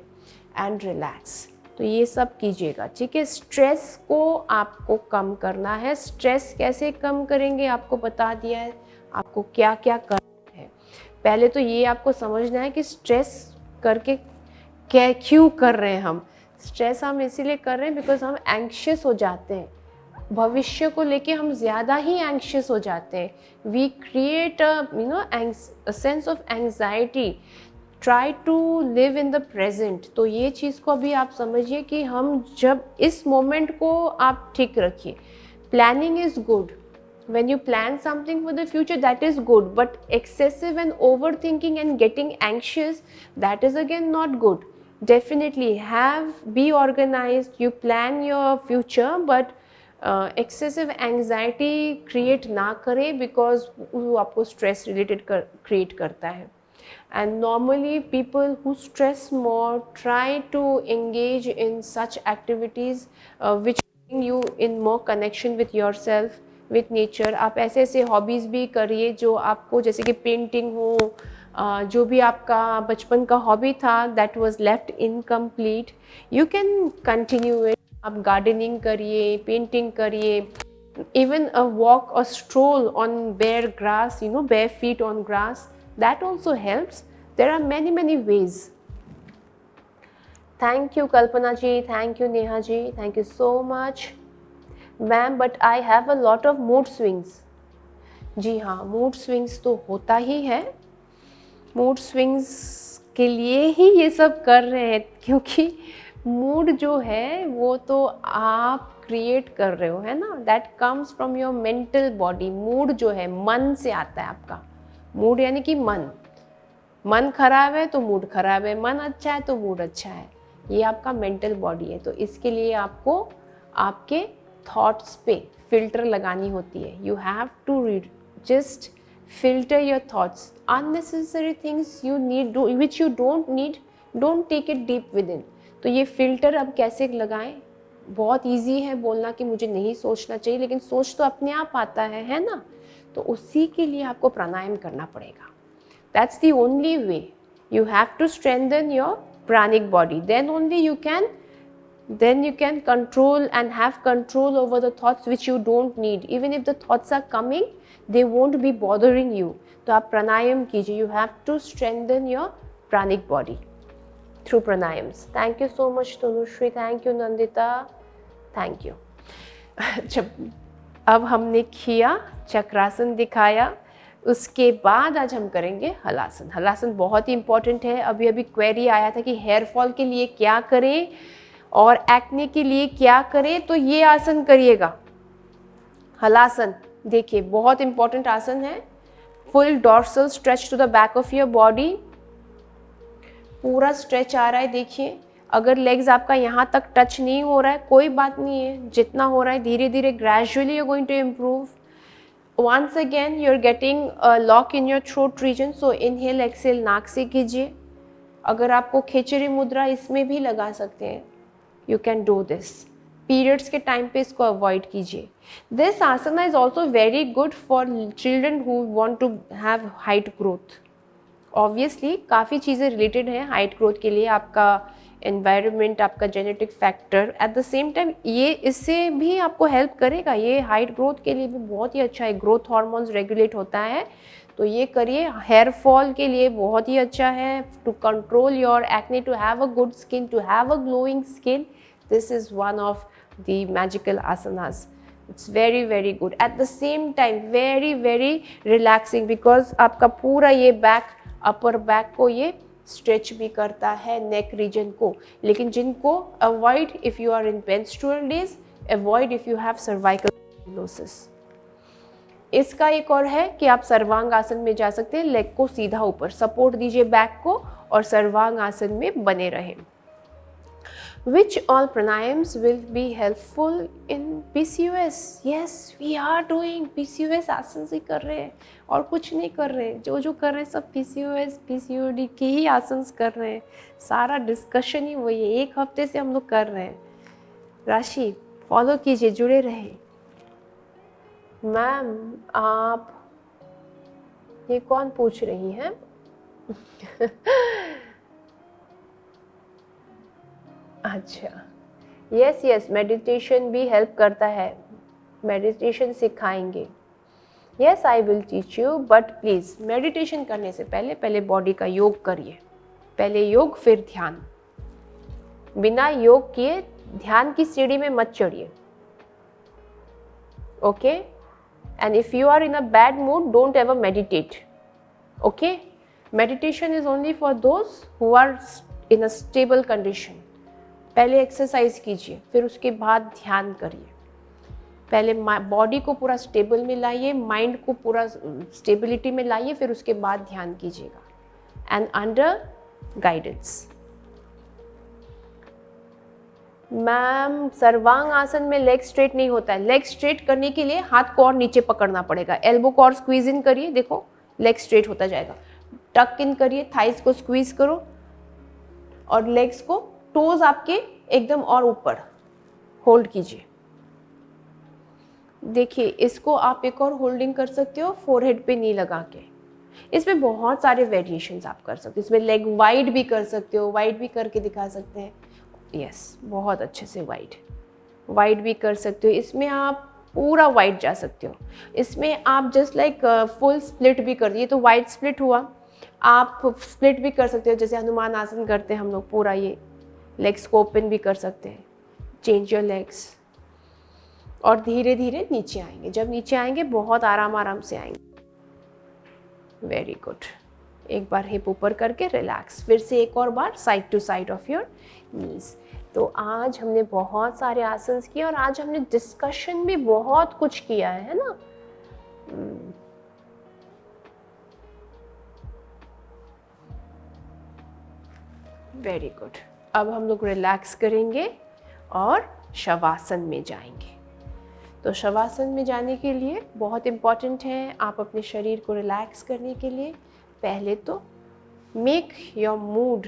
and relax. तो ये सब कीजिएगा, ठीक है. स्ट्रेस को आपको कम करना है. स्ट्रेस कैसे कम करेंगे आपको बता दिया है, आपको क्या क्या करना है. पहले तो ये आपको समझना है कि स्ट्रेस करके क्या क्यों कर रहे हैं. हम स्ट्रेस हम इसीलिए कर रहे हैं बिकॉज हम एंग्शियस हो जाते हैं. भविष्य को लेके हम ज़्यादा ही एंग्शियस हो जाते हैं. We create a sense of anxiety. Try to live in the present. तो ये चीज़ को अभी आप समझिए कि हम जब इस मोमेंट को आप ठीक रखिए. Planning is good. When you plan something for the future, that is good, but excessive and overthinking and getting anxious, that is again not good. Definitely be organized, you plan your future, but excessive anxiety create ना करें because वो आपको stress related create करता है. And normally people who stress more try to engage in such activities which bring you in more connection with yourself, with nature. आप ऐसे ऐसे hobbies भी करिए जो आपको, जैसे कि पेंटिंग हो, जो भी आपका बचपन का हॉबी था that was left incomplete, you can continue it. आप गार्डनिंग करिए, पेंटिंग करिए, इवन अ वॉक और stroll on bare grass, bare feet on grass, that also helps. There are many many ways. Thank you Kalpana ji, thank you Neha ji, thank you so much. Ma'am but I have a lot of mood swings. जी हाँ, mood swings तो होता ही है. Mood swings के लिए ही ये सब कर रहे हैं, क्योंकि मूड जो है वो तो आप क्रिएट कर रहे हो, है ना. That comes from your mental body. Mood जो है मन से आता है आपका. मूड यानी कि मन खराब है तो मूड खराब है, मन अच्छा है तो मूड अच्छा है. ये आपका मेंटल बॉडी है. तो इसके लिए आपको आपके थॉट्स पे फिल्टर लगानी होती है. You have to just filter your thoughts. Unnecessary things you need which you don't need, don't take it deep within. तो ये फिल्टर अब कैसे लगाएं. बहुत ईजी है बोलना कि मुझे नहीं सोचना चाहिए, लेकिन सोच तो अपने आप आता है ना. तो उसी के लिए आपको प्राणायाम करना पड़ेगा. That's the only way. You have to strengthen your pranic body. Then only you can control and have control over the thoughts which you don't need. Even if the thoughts are coming, they won't be bothering you. तो आप प्राणायाम कीजिए. You have to strengthen your pranic body through pranayams. Thank you so much Tanushree, thank you Nandita, thank you. अब हमने किया चक्रासन दिखाया, उसके बाद आज हम करेंगे हलासन. हलासन बहुत ही इंपॉर्टेंट है. अभी अभी क्वेरी आया था कि हेयर फॉल के लिए क्या करें और एक्ने के लिए क्या करें, तो ये आसन करिएगा. हलासन देखिए बहुत इंपॉर्टेंट आसन है. Full dorsal stretch to the back of your body. पूरा स्ट्रेच आ रहा है. देखिए अगर लेग्स आपका यहाँ तक टच नहीं हो रहा है कोई बात नहीं है, जितना हो रहा है धीरे धीरे gradually you are going to improve. once again you're getting a lock in your throat region, so inhale exhale नाक से कीजिए. अगर आपको खिचड़ी मुद्रा इसमें भी लगा सकते हैं, you can do this. Periods के टाइम पे इसको अवॉइड कीजिए. This asana is also very good for children who want to have height growth. Obviously काफ़ी चीज़ें रिलेटेड हैं हाइट ग्रोथ के लिए. आपका एनवायरनमेंट, आपका genetic factor, eight the same time ये इससे भी आपको हेल्प करेगा. ये हाइट ग्रोथ के लिए भी बहुत ही अच्छा है. ग्रोथ हार्मोन्स रेगुलेट होता है, तो ये करिए. हेयर फॉल के लिए बहुत ही अच्छा है. To control your acne, to have a good skin, to have a glowing skin, this is one of the magical asanas. It's very very good. At the same time very very relaxing, because आपका पूरा ये back, upper back को ये stretch भी करता है, neck region को. लेकिन जिनको avoid, if you are in menstrual days, avoid if you have cervical spondylosis. इसका एक और है कि आप सर्वांग आसन में जा सकते हैं. लेग को सीधा ऊपर सपोर्ट दीजिए बैक को, और सर्वांग आसन में बने रहें. Which all pranayams will be helpful in PCOS? Yes, we are doing PCOS आसन ही कर रहे हैं और कुछ नहीं कर रहे हैं. जो कर रहे हैं सब PCOS, PCOD के ही आसन कर रहे हैं. सारा डिस्कशन ही वही है. 1 हफ्ते से हम लोग कर रहे हैं. राशि फॉलो कीजिए, जुड़े रहे. मैम आप ये कौन पूछ रही हैं? अच्छा, यस मेडिटेशन भी हेल्प करता है. मेडिटेशन सिखाएंगे. Yes I will teach you, but please meditation करने से पहले बॉडी का योग करिए. पहले योग फिर ध्यान. बिना योग किए ध्यान की सीढ़ी में मत चढ़िए. Okay, and if you are in a bad mood don't ever meditate. Okay, meditation is only for those who are in a stable condition. पहले एक्सरसाइज कीजिए, फिर उसके बाद ध्यान करिए. पहले बॉडी को पूरा स्टेबल में लाइए, माइंड को पूरा स्टेबिलिटी में लाइए, फिर उसके बाद ध्यान कीजिएगा एंड अंडर गाइडेंस. मैम सर्वांग आसन में लेग स्ट्रेट नहीं होता है. लेग स्ट्रेट करने के लिए हाथ को और नीचे पकड़ना पड़ेगा. एल्बो को और स्क्वीज इन करिए, देखो लेग स्ट्रेट होता जाएगा. टक इन करिए, थाइस को स्क्वीज करो और लेग्स को, टोज आपके एकदम और ऊपर होल्ड कीजिए. देखिए इसको आप एक और होल्डिंग कर सकते हो फोरहेड पे नी लगा के. इसमें बहुत सारे वेरिएशंस आप कर सकते हो. इसमें लेग वाइड भी कर सकते हो, वाइड भी करके दिखा सकते हैं. यस, बहुत अच्छे से वाइड भी कर सकते हो. इसमें आप पूरा वाइड जा सकते हो. इसमें आप जस्ट लाइक फुल स्प्लिट भी कर दिए तो वाइड स्प्लिट हुआ. आप स्प्लिट भी कर सकते हो, जैसे हनुमान आसन करते हैं हम लोग. पूरा ये लेग्स को ओपन भी कर सकते हैं. चेंज योर लेग्स और धीरे धीरे नीचे आएंगे. जब नीचे आएंगे बहुत आराम से आएंगे. Very good. एक बार हिप ऊपर करके रिलैक्स. फिर से एक और बार side to side of your knees. तो आज हमने बहुत सारे आसन किए और आज हमने डिस्कशन भी बहुत कुछ किया है ना. Very good. अब हम लोग रिलैक्स करेंगे और शवासन में जाएंगे. तो शवासन में जाने के लिए बहुत इम्पॉर्टेंट है आप अपने शरीर को रिलैक्स करने के लिए पहले तो make your mood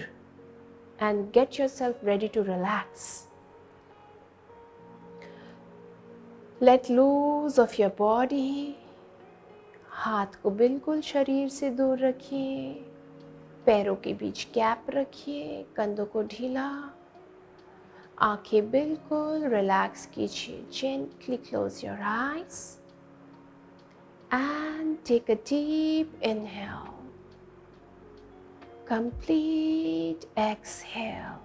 and get yourself ready to relax. Let loose of your body. हाथ को बिल्कुल शरीर से दूर रखिए. पैरों के बीच गैप रखिए. कंधों को ढीला. आंखें बिल्कुल रिलैक्स कीजिए. Gently close your eyes and take a deep inhale. Complete exhale.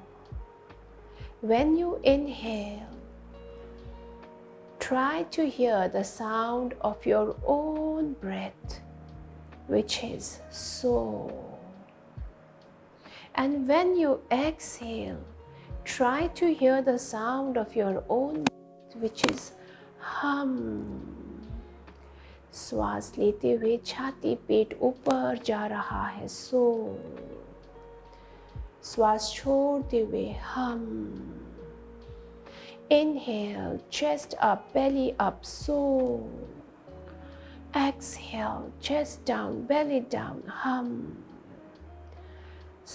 When you inhale, try to hear the sound of your own breath, which is so. And when you exhale, try to hear the sound of your own breath, which is hum. श्वास लेते हुए छाती पेट ऊपर जा रहा है. सो. श्वास छोड़ते हुए हम. Inhale, chest up, belly up. So. Exhale, chest down, belly down. Hum.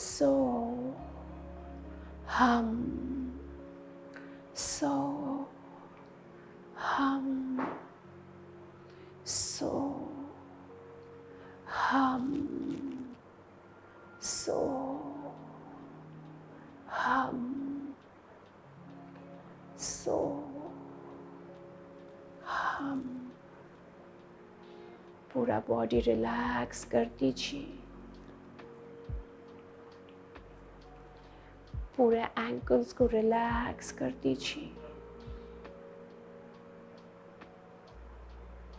So. Hum. So. Hum. So. Hum. So. Hum. So. Hum. पूरा बॉडी रिलैक्स कर दीजिए. पूरे एंकल्स को रिलैक्स कर दीजिए.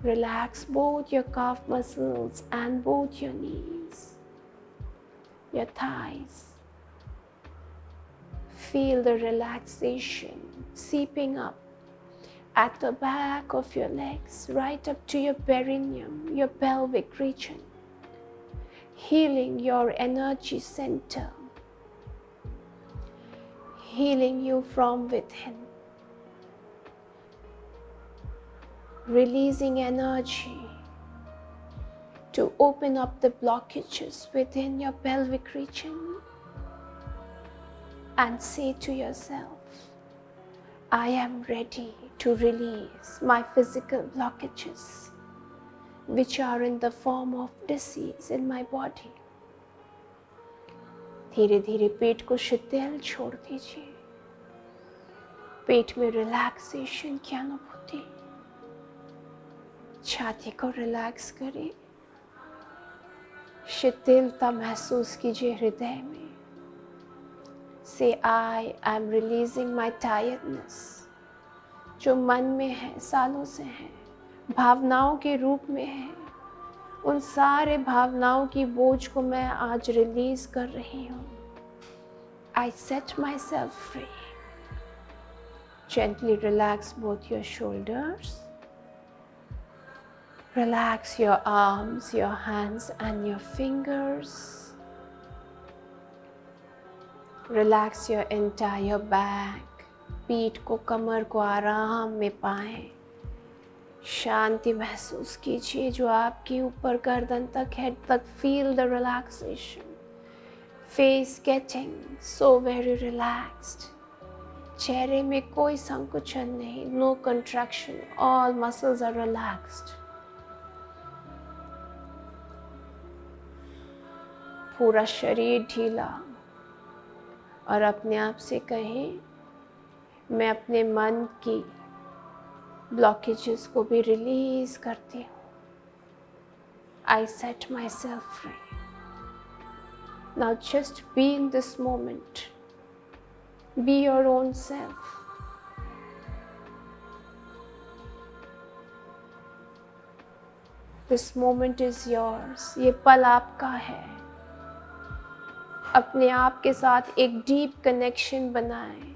Relax both your calf muscles and both your knees, your thighs. Feel the relaxation seeping up at the back of your legs, right up to your perineum, your pelvic region, healing your energy center, healing you from within, releasing energy to open up the blockages within your pelvic region, and say to yourself, I am ready to release my physical blockages which are in the form of disease in my body. धीरे धीरे पेट को शिथिल छोड़ दीजिए, पेट में relaxation की अनुभूति, छाती को रिलैक्स करें, शिथिलता महसूस कीजिए हृदय में. Say I am releasing my tiredness, जो मन में है, सालों से है, भावनाओं के रूप में है, उन सारे भावनाओं की बोझ को मैं आज रिलीज कर रही हूँ. I set myself free. Gently relax both your shoulders. Relax your arms, your hands and your fingers. Relax your entire back. पीठ को, कमर को आराम में पाएं. शांति महसूस कीजिए जो आपके ऊपर गर्दन तक, हेड तक. Feel the relaxation. Face getting so very relaxed. चेहरे में कोई संकुचन नहीं, no contraction. All muscles are relaxed. पूरा शरीर ढीला. और अपने आप से कहें, मैं अपने मन की ब्लॉकेजेस को भी रिलीज करती हूँ. I set myself free. Now just be in this moment. Be your own self. This moment is yours. ये पल आपका है. अपने आप के साथ एक डीप कनेक्शन बनाएं.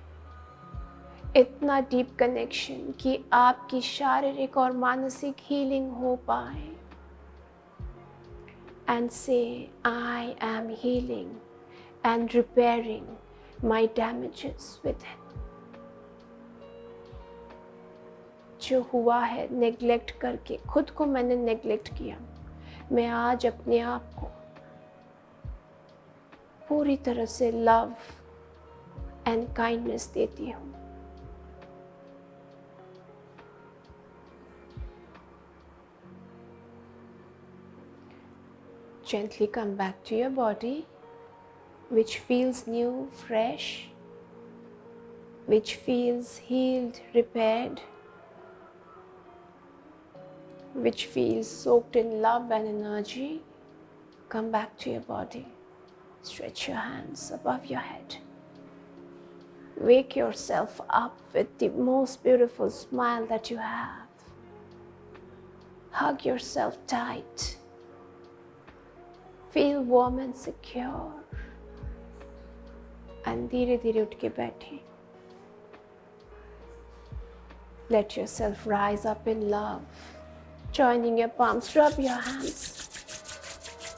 इतना डीप कनेक्शन कि आपकी शारीरिक और मानसिक हीलिंग हो पाए. And say, I am healing and repairing my damages within. जो हुआ है नेग्लेक्ट करके, खुद को मैंने नेग्लेक्ट किया, मैं आज अपने आप को पूरी तरह से लव एंड काइंडनेस देती हूँ. Gently come back to your body, which feels new, fresh, which feels healed, repaired, which feels soaked in love and energy. Come back to your body. Stretch your hands above your head. Wake yourself up with the most beautiful smile that you have. Hug yourself tight. Feel warm and secure. And धीरे धीरे उठ के बैठें. Let yourself rise up in love. Joining your palms, rub your hands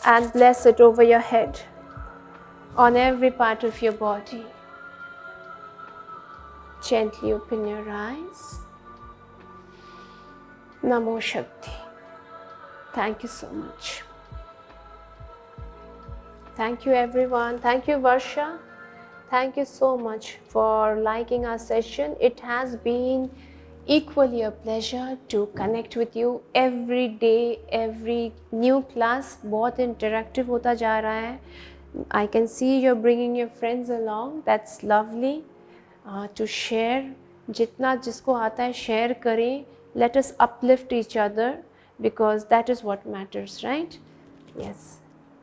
and bless it over your head, on every part of your body. Gently open your eyes. Namo Shakti. Thank you so much. Thank you everyone. Thank you Varsha. Thank you so much for liking our session. It has been equally a pleasure to connect with you every day, every new class. बहुत interactive होता जा रहा है. I can see you're bringing your friends along. That's lovely. To share, जितना जिसको आता है share करें. Let us uplift each other because that is what matters, right? Yes.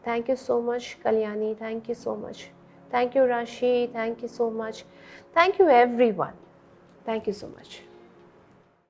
Thank you so much, Kalyani. Thank you so much. Thank you, Rashi. Thank you so much. Thank you, everyone. Thank you so much.